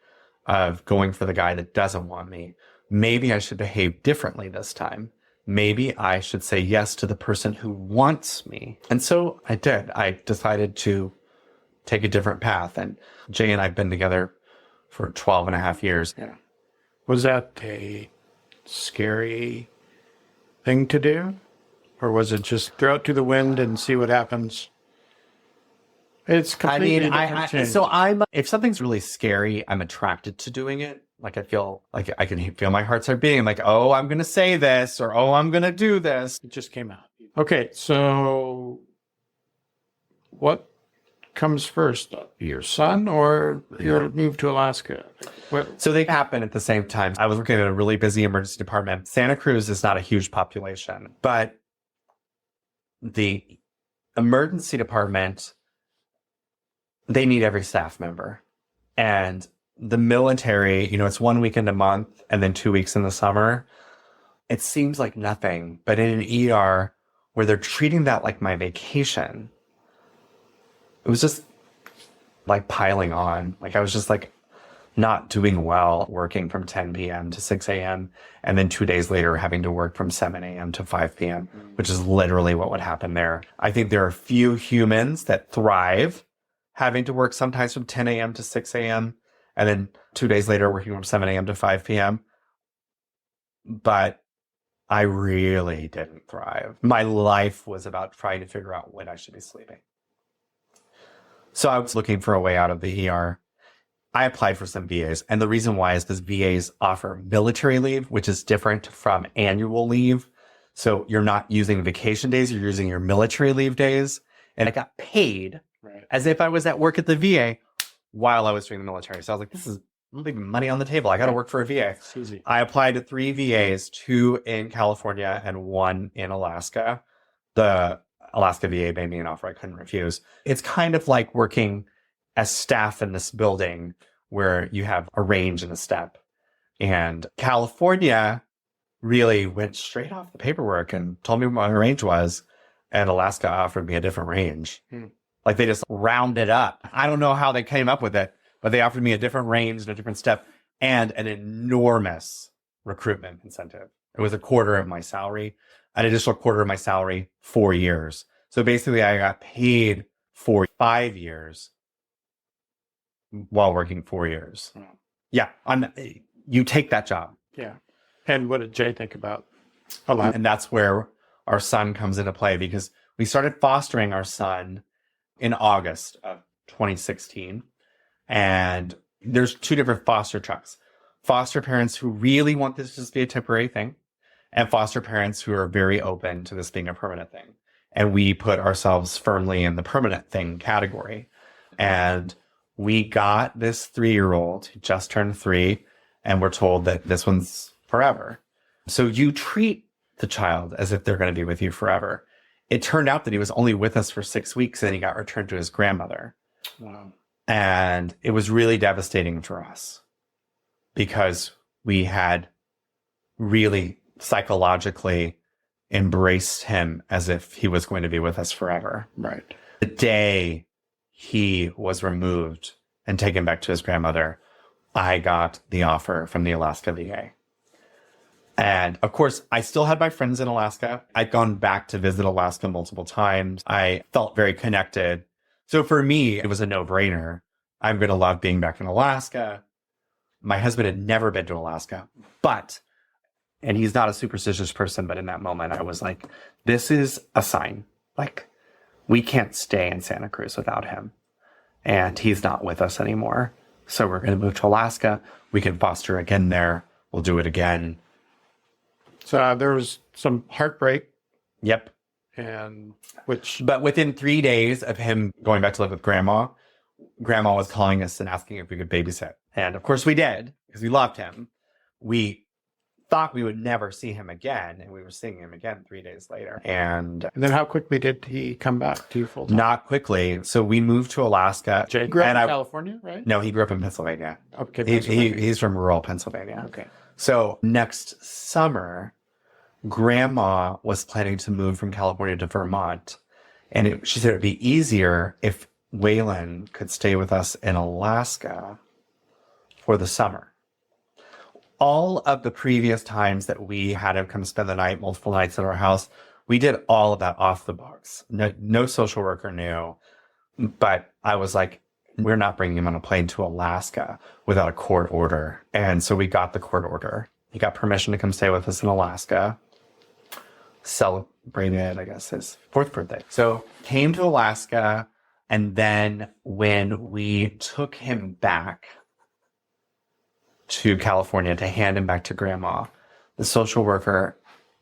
of going for the guy that doesn't want me. Maybe I should behave differently this time. Maybe I should say yes to the person who wants me. And so I did. I decided to take a different path. And Jay and I have been together for 12 and a half years.
Yeah. Was that a scary thing to do? Or was it just throw it to the wind and see what happens? It's completely different.
If something's really scary, I'm attracted to doing it. Like, I feel like I can feel my heart start beating. I'm like, oh, I'm going to say this, or oh, I'm going to do this.
It just came out. Okay, so what comes first? Your son or your move to Alaska?
So they happen at the same time. I was working at a really busy emergency department. Santa Cruz is not a huge population, but the emergency department, they need every staff member. And the military, it's 1 weekend a month and then 2 weeks in the summer. It seems like nothing, but in an ER where they're treating that like my vacation. It was just like piling on. Like I was just like not doing well working from 10 p.m. to 6 a.m. and then 2 days later having to work from 7 a.m. to 5 p.m., which is literally what would happen there. I think there are few humans that thrive having to work sometimes from 10 a.m. to 6 a.m. and then 2 days later working from 7 a.m. to 5 p.m. But I really didn't thrive. My life was about trying to figure out when I should be sleeping. So I was looking for a way out of the ER. I applied for some VAs. And the reason why is because VAs offer military leave, which is different from annual leave. So you're not using vacation days, you're using your military leave days. And I got paid as if I was at work at the VA while I was doing the military. So I was like, I'm leaving money on the table. I got to work for a VA.
It's easy.
I applied to 3 VAs, 2 in California and 1 in Alaska. The Alaska VA made me an offer I couldn't refuse. It's kind of like working as staff in this building where you have a range and a step. And California really went straight off the paperwork and told me what my range was. And Alaska offered me a different range. Like they just rounded up. I don't know how they came up with it, but they offered me a different range and a different step and an enormous recruitment incentive. It was a quarter of my salary, an additional quarter of my salary, 4 years. So basically I got paid for 5 years while working 4 years. Yeah. You take that job.
Yeah. And what did Jay think about Alaska?
And that's where our son comes into play, because we started fostering our son in August of 2016. And there's 2 different foster trucks. Foster parents who really want this to just be a temporary thing, and foster parents who are very open to this being a permanent thing. And we put ourselves firmly in the permanent thing category. And we got this 3-year-old who just turned 3, and we're told that this one's forever. So you treat the child as if they're going to be with you forever. It turned out that he was only with us for 6 weeks, and he got returned to his grandmother.
Wow.
And it was really devastating for us because we had really psychologically embraced him as if he was going to be with us forever.
Right.
The day he was removed and taken back to his grandmother, I got the offer from the Alaska VA. And of course, I still had my friends in Alaska. I'd gone back to visit Alaska multiple times. I felt very connected. So for me, it was a no-brainer. I'm going to love being back in Alaska. My husband had never been to Alaska, and he's not a superstitious person, but in that moment, I was like, this is a sign. Like, we can't stay in Santa Cruz without him. And he's not with us anymore. So we're going to move to Alaska. We can foster again there. We'll do it again.
So there was some heartbreak.
Yep.
But
within 3 days of him going back to live with grandma was calling us and asking if we could babysit. And of course we did, because we loved him. We thought we would never see him again, and we were seeing him again 3 days later. And
then how quickly did he come back to you full time?
Not quickly. So we moved to Alaska.
Jay grew up in California, right?
No, he grew up in Pennsylvania.
Okay, Pennsylvania.
He's from rural Pennsylvania.
Okay.
So next summer, grandma was planning to move from California to Vermont. And she said it would be easier if Waylon could stay with us in Alaska for the summer. All of the previous times that we had him come spend the night, multiple nights at our house, we did all of that off the books. No social worker knew. But I was like, we're not bringing him on a plane to Alaska without a court order. And so we got the court order. He got permission to come stay with us in Alaska. Celebrated, I guess, his 4th birthday. So came to Alaska. And then when we took him back to California to hand him back to grandma, the social worker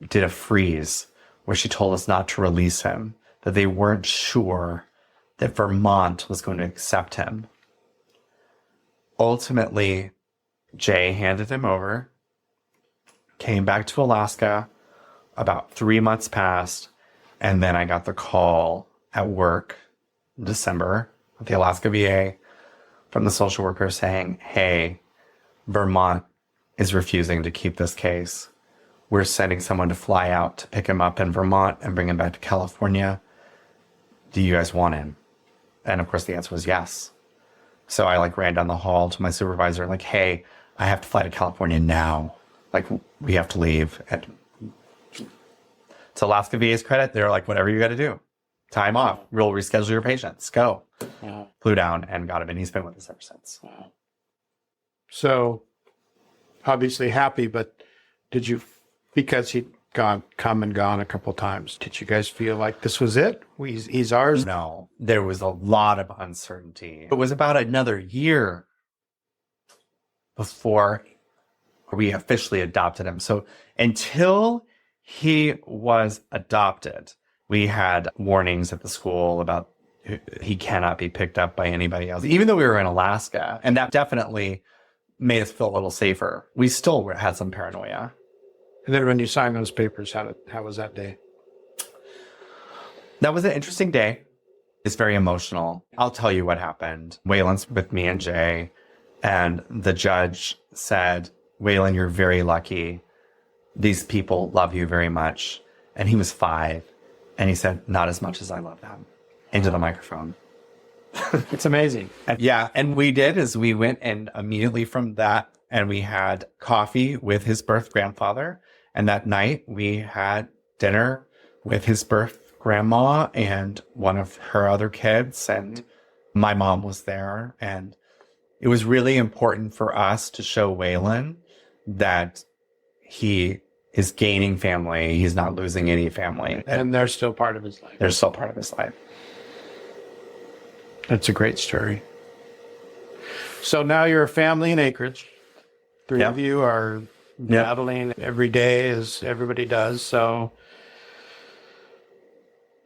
did a freeze where she told us not to release him, that they weren't sure that Vermont was going to accept him. Ultimately, Jay handed him over, came back to Alaska. About 3 months passed, and then I got the call at work in December with the Alaska VA from the social worker saying, hey, Vermont is refusing to keep this case. we're sending someone to fly out to pick him up in Vermont and bring him back to California. Do you guys want him? And of course the answer was yes. So I ran down the hall to my supervisor, hey, I have to fly to California now. We have to leave. And to Alaska VA's credit, they're whatever you got to do. Time off. We'll reschedule your patients. Go.
Wow.
Flew down and got him, and he's been with us ever since.
Wow. So obviously happy, but did you, because he'd come and gone a couple times, did you guys feel like this was it? He's ours?
No, there was a lot of uncertainty. It was about another year before we officially adopted him. So until he was adopted, we had warnings at the school about he cannot be picked up by anybody else, even though we were in Alaska. And that definitely made us feel a little safer. We still had some paranoia.
And then when you signed those papers, how was that day?
That was an interesting day. It's very emotional. I'll tell you what happened. Waylon's with me and Jay, and the judge said, Waylon, you're very lucky. These people love you very much. And he was 5. And he said, not as much as I love them, into the microphone.
It's amazing.
And we did is we went and immediately from that, and we had coffee with his birth grandfather. And that night we had dinner with his birth grandma and one of her other kids. And my mom was there. And it was really important for us to show Waylon that he is gaining family. He's not losing any family.
And they're still part of his life.
They're still part of his life.
That's a great story. So now you're a family in Anchorage. 3 of you are battling every day as everybody does. So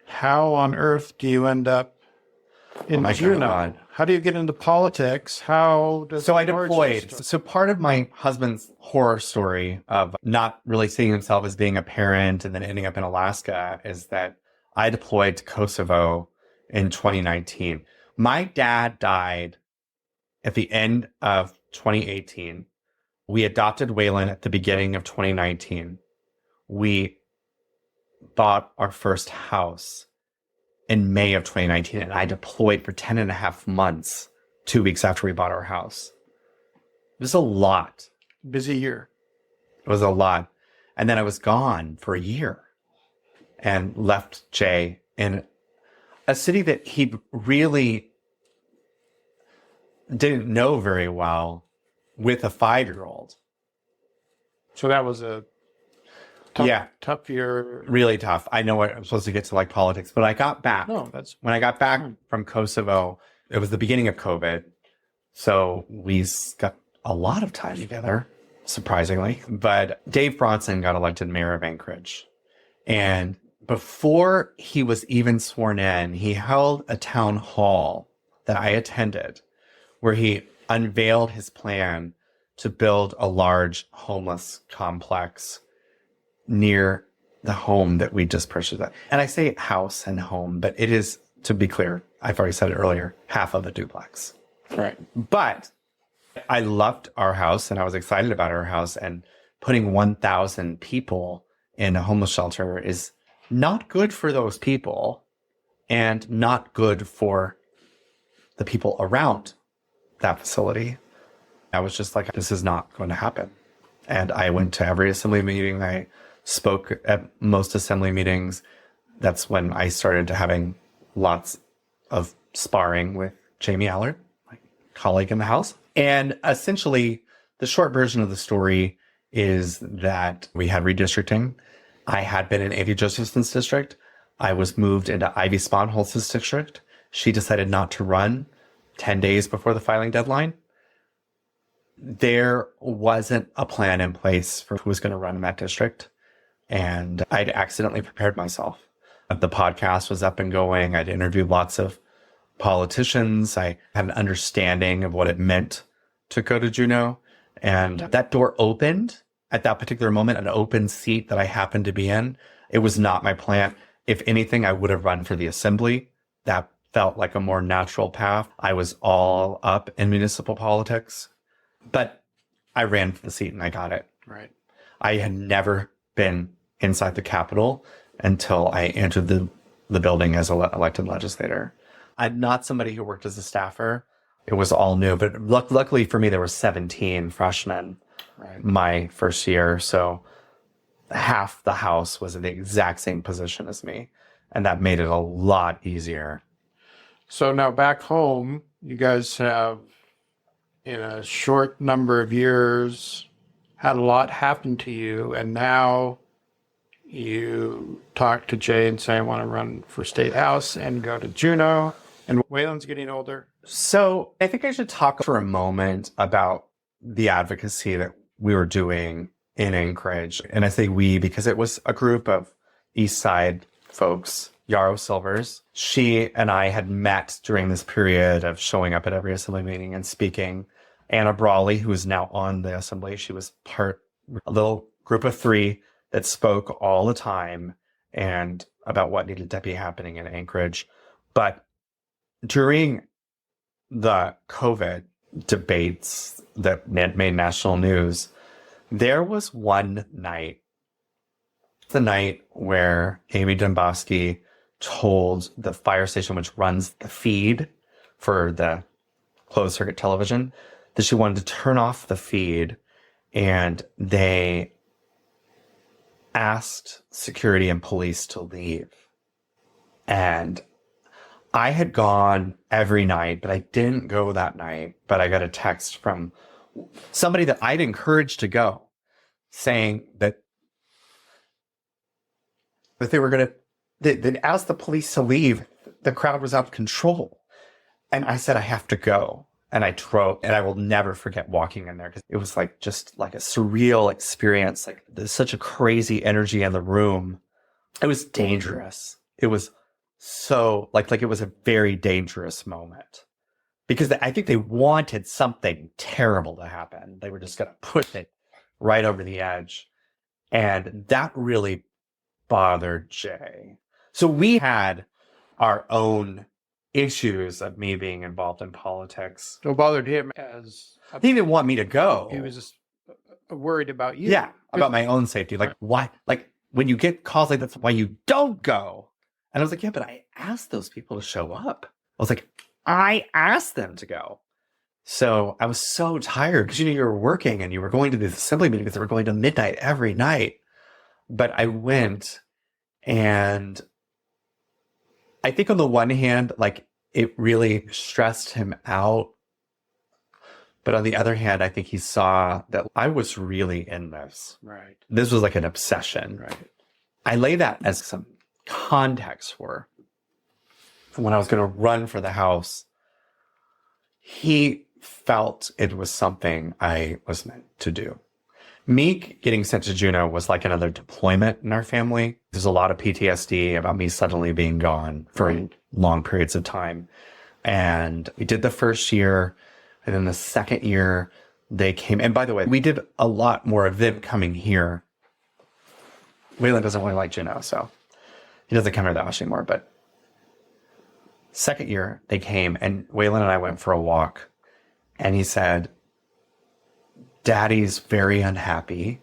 how on earth do you end up in Juneau?
God.
How do you get into politics? How does
So I deployed. So part of my husband's horror story of not really seeing himself as being a parent and then ending up in Alaska is that I deployed to Kosovo in 2019. My dad died at the end of 2018. We adopted Waylon at the beginning of 2019. We bought our first house in May of 2019, and I deployed for 10 and a half months, 2 weeks after we bought our house. It was a lot.
Busy year.
It was a lot. And then I was gone for a year and left Jay in a city that he really didn't know very well with a 5-year-old.
So that was a tough year.
Really tough. I know I'm supposed to get to politics, but I got back. When I got back from Kosovo, it was the beginning of COVID. So we got a lot of time together, surprisingly. But Dave Bronson got elected mayor of Anchorage. And before he was even sworn in, he held a town hall that I attended where he unveiled his plan to build a large homeless complex near the home that we just purchased. And I say house and home, but it is, to be clear, I've already said it earlier, half of a duplex.
Right.
But I loved our house and I was excited about our house, and putting 1,000 people in a homeless shelter is not good for those people and not good for the people around that facility. I was just like, this is not going to happen. And I went to every assembly meeting. I spoke at most assembly meetings. That's when I started having lots of sparring with Jamie Allard, my colleague in the House. And essentially, the short version of the story is that we had redistricting. I had been in Adi Josephson's district. I was moved into Ivy Sponholz's district. She decided not to run 10 days before the filing deadline. There wasn't a plan in place for who was going to run in that district. And I'd accidentally prepared myself. The podcast was up and going. I'd interviewed lots of politicians. I had an understanding of what it meant to go to Juneau. And that door opened at that particular moment, an open seat that I happened to be in. It was not my plan. If anything, I would have run for the assembly. That felt like a more natural path. I was all up in municipal politics, but I ran for the seat and I got it.
Right.
I had never been inside the Capitol until I entered the building as an elected legislator. I'm not somebody who worked as a staffer. It was all new, but luckily for me, there were 17 freshmen my first year. So half the House was in the exact same position as me. And that made it a lot easier.
So now back home, you guys have, in a short number of years, had a lot happen to you. And now you talk to Jay and say, I want to run for State House and go to Juneau. And Waylon's getting older.
So I think I should talk for a moment about the advocacy that we were doing in Anchorage. And I say we because it was a group of East Side folks, Yarrow Silvers. She and I had met during this period of showing up at every assembly meeting and speaking. Anna Brawley, who is now on the assembly, she was part a little group of 3 that spoke all the time and about what needed to be happening in Anchorage. But during the COVID debates that made national news, there was one night, the night where Amy Dombowski told the fire station, which runs the feed for the closed circuit television, that she wanted to turn off the feed, and they asked security and police to leave. And I had gone every night, but I didn't go that night. But I got a text from somebody that I'd encouraged to go, saying that they were going to, they asked the police to leave. The crowd was out of control. And I said, I have to go. And I drove, and I will never forget walking in there because it was like just like a surreal experience. Like there's such a crazy energy in the room. It was dangerous. It was so like it was a very dangerous moment because I think they wanted something terrible to happen. They were just going to push it right over the edge. And that really bothered Jay. So we had our own issues of me being involved in politics.
So it bothered him as...
He didn't want me to go.
He was just worried about you.
Yeah, about my own safety. Like, why? Like, when you get calls like that's why you don't go. And I was like, yeah, but I asked those people to show up. I was like, I asked them to go. So I was so tired because, you were working and you were going to these assembly meetings that were going to midnight every night. But I went, and I think on the one hand, like, it really stressed him out. But on the other hand, I think he saw that I was really in this.
Right.
This was like an obsession.
Right.
I lay that as some context for when I was going to run for the House. He felt it was something I was meant to do. Me getting sent to Juneau was like another deployment in our family. There's a lot of PTSD about me suddenly being gone for long periods of time. And we did the first year, and then the second year they came. And by the way, we did a lot more of them coming here. Waylon doesn't really like Juneau, so he doesn't come here that much anymore. But second year they came, and Waylon and I went for a walk, and he said, Daddy's very unhappy.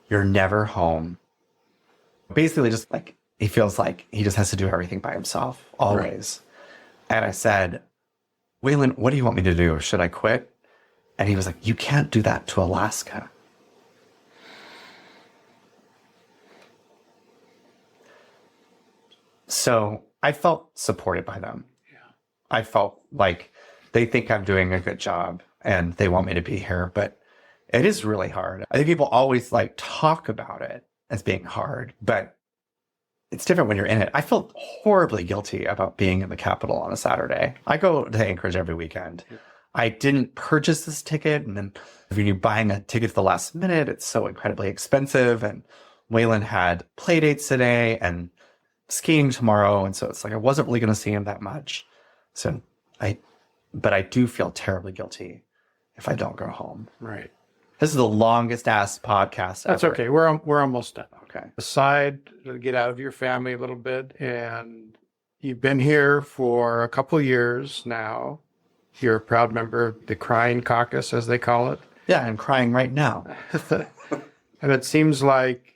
You're never home. Basically, just like he feels like he just has to do everything by himself, always. Right. And I said, Waylon, what do you want me to do? Should I quit? And he was like, you can't do that to Alaska. So I felt supported by them. Yeah. I felt like they think I'm doing a good job and they want me to be here, but it is really hard. I think people always talk about it as being hard, but it's different when you're in it. I felt horribly guilty about being in the Capitol on a Saturday. I go to Anchorage every weekend. Yeah. I didn't purchase this ticket, and then if you're buying a ticket at the last minute, it's so incredibly expensive. And Waylon had play dates today and skiing tomorrow, and so it's like I wasn't really going to see him that much. But I do feel terribly guilty if I don't go home.
Right.
This is the longest ass podcast
That's
ever.
okay. We're almost done.
Okay.
Aside, get out of your family a little bit, and you've been here for a couple of years now. You're a proud member of the Crying Caucus, as they call it.
Yeah, I'm crying right now.
And it seems like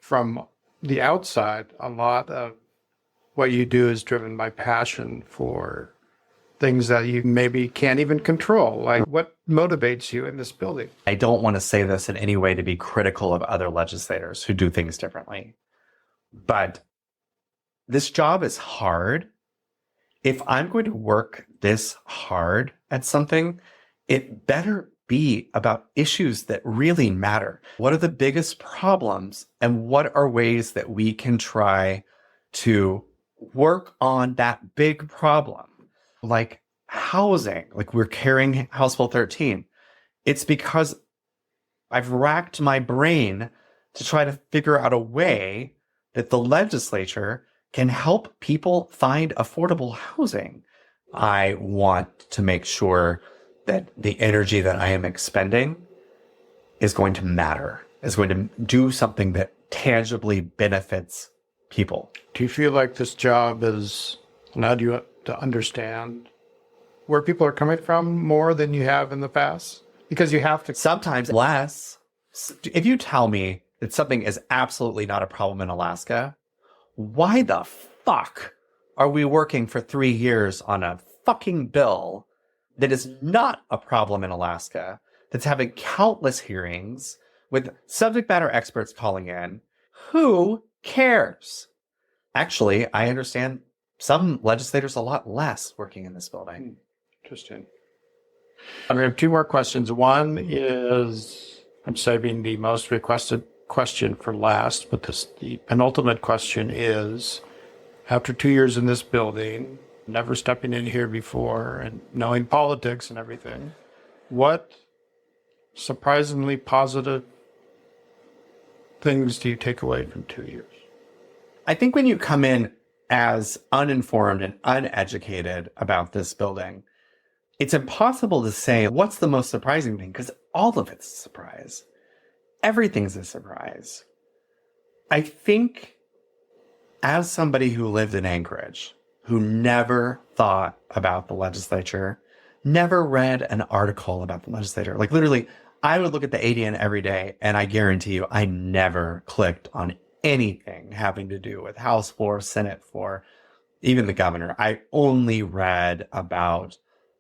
from the outside, a lot of what you do is driven by passion for things that you maybe can't even control. Like, what motivates you in this building?
I don't want to say this in any way to be critical of other legislators who do things differently, but this job is hard. If I'm going to work this hard at something, it better be about issues that really matter. What are the biggest problems, and what are ways that we can try to work on that big problem? Like housing, like we're carrying House Bill 13. It's because I've racked my brain to try to figure out a way that the legislature can help people find affordable housing. I want to make sure that the energy that I am expending is going to matter, is going to do something that tangibly benefits people.
Do you feel like this job has allowed you to understand where people are coming from more than you have in the past? Because you have to.
Sometimes less. If you tell me that something is absolutely not a problem in Alaska, why the fuck are we working for 3 years on a fucking bill that is not a problem in Alaska, that's having countless hearings with subject matter experts calling in? Who cares? Actually, I understand some legislators a lot less working in this building.
Interesting. We have 2 more questions. One is, I'm saving the most requested question for last, but the penultimate question is, after 2 years in this building, never stepping in here before and knowing politics and everything, what surprisingly positive things do you take away from 2 years?
I think when you come in as uninformed and uneducated about this building, it's impossible to say what's the most surprising thing, because all of it's a surprise. Everything's a surprise. I think as somebody who lived in Anchorage, who never thought about the legislature, never read an article about the legislature, like literally, I would look at the ADN every day, and I guarantee you, I never clicked on anything having to do with House floor, Senate floor, even the governor. I only read about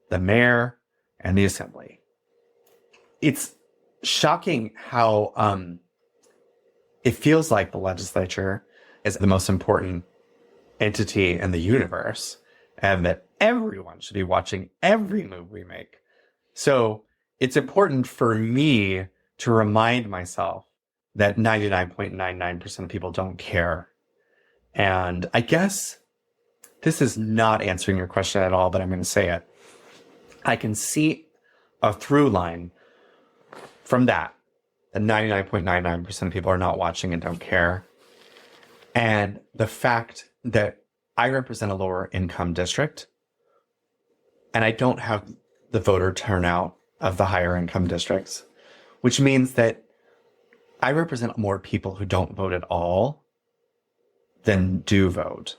the mayor and the assembly. It's shocking how it feels like the legislature is the most important entity in the universe, and that everyone should be watching every move we make. So it's important for me to remind myself that 99.99% of people don't care. And I guess this is not answering your question at all, but I'm going to say it. I can see a through line from that 99.99% of people are not watching and don't care. And the fact that I represent a lower income district, and I don't have the voter turnout of the higher income districts, which means that I represent more people who don't vote at all than do vote.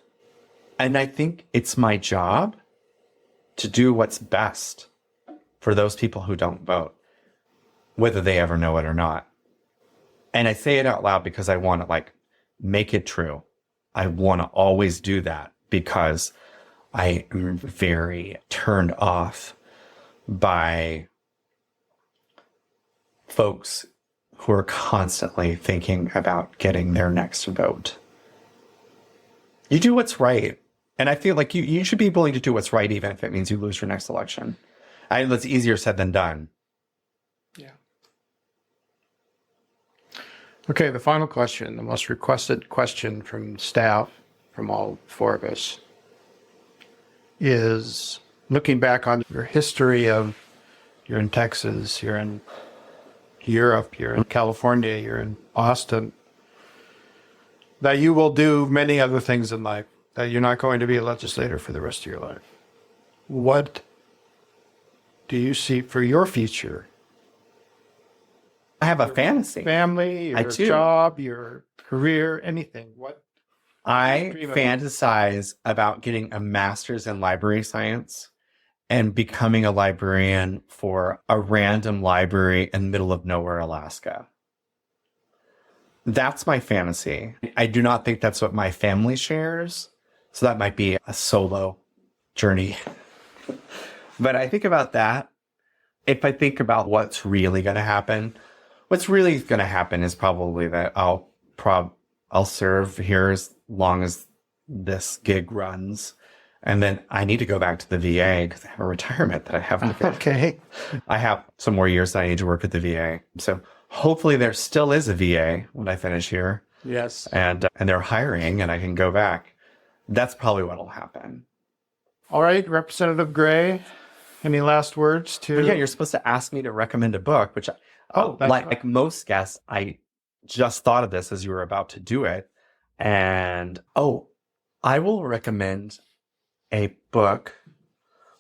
And I think it's my job to do what's best for those people who don't vote, whether they ever know it or not. And I say it out loud because I want to make it true. I want to always do that because I am very turned off by folks who are constantly thinking about getting their next vote. You do what's right. And I feel like you should be willing to do what's right, even if it means you lose your next election. I know that's easier said than done.
Yeah. Okay, the final question, the most requested question from staff, from all 4 of us, is looking back on your history of, you're in Texas, you're in Europe, you're in California, you're in Austin, that you will do many other things in life, that you're not going to be a legislator for the rest of your life. What do you see for your future?
I have a fantasy.
Family, your job, your career, anything. What?
I fantasize about getting a master's in library science and becoming a librarian for a random library in the middle of nowhere, Alaska. That's my fantasy. I do not think that's what my family shares. So that might be a solo journey. But I think about that. If I think about what's really going to happen, what's really going to happen is probably that I'll serve here as long as this gig runs. And then I need to go back to the VA because I have a retirement that I haven't.
Okay.
I have some more years that I need to work at the VA. So hopefully there still is a VA when I finish here.
Yes.
And they're hiring and I can go back. That's probably what will happen.
All right, Representative Gray, any last words to...
But yeah, you're supposed to ask me to recommend a book, which like most guests, I just thought of this as you were about to do it. And I will recommend a book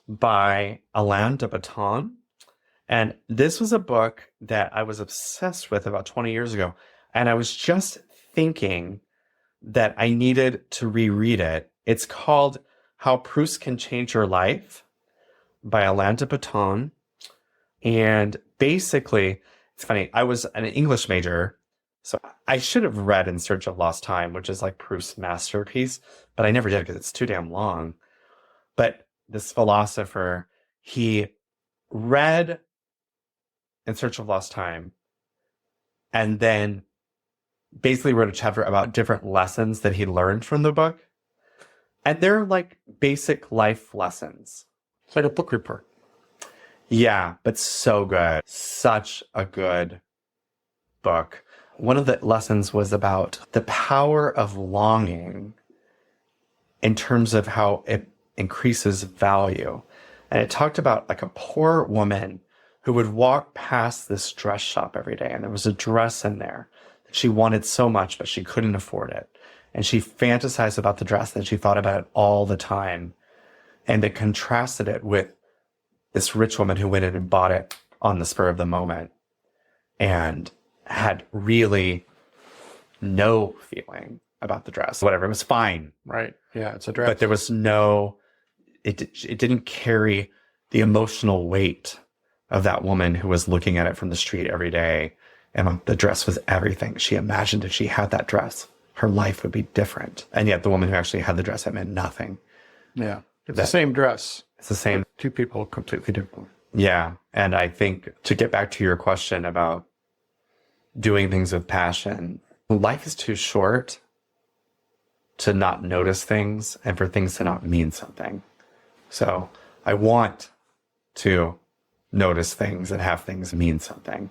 by Alain de Botton. And this was a book that I was obsessed with about 20 years ago. And I was just thinking that I needed to reread it. It's called How Proust Can Change Your Life by Alain de Botton. And basically, it's funny, I was an English major, so I should have read In Search of Lost Time, which is like Proust's masterpiece, but I never did because it's too damn long. But this philosopher, he read In Search of Lost Time and then basically wrote a chapter about different lessons that he learned from the book. And they're like basic life lessons.
It's like a book report.
Yeah, but so good. Such a good book. One of the lessons was about the power of longing in terms of how it increases value. And it talked about like a poor woman who would walk past this dress shop every day. And there was a dress in there that she wanted so much, but she couldn't afford it. And she fantasized about the dress and she thought about it all the time. And they contrasted it with this rich woman who went in and bought it on the spur of the moment and had really no feeling about the dress. Whatever, it was fine.
Right. Yeah, it's a dress.
But there was it didn't carry the emotional weight of that woman who was looking at it from the street every day. And the dress was everything. She imagined if she had that dress, her life would be different. And yet the woman who actually had the dress, it meant nothing.
Yeah. It's the same dress.
It's the same.
Two people completely different.
Yeah. And I think to get back to your question about doing things with passion, life is too short to not notice things and for things to not mean something. So I want to notice things and have things mean something.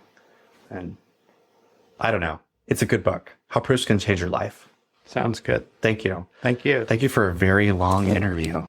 And I don't know. It's a good book. How Proust Can Change Your Life.
Sounds good.
Thank you.
Thank you.
Thank you for a very long interview.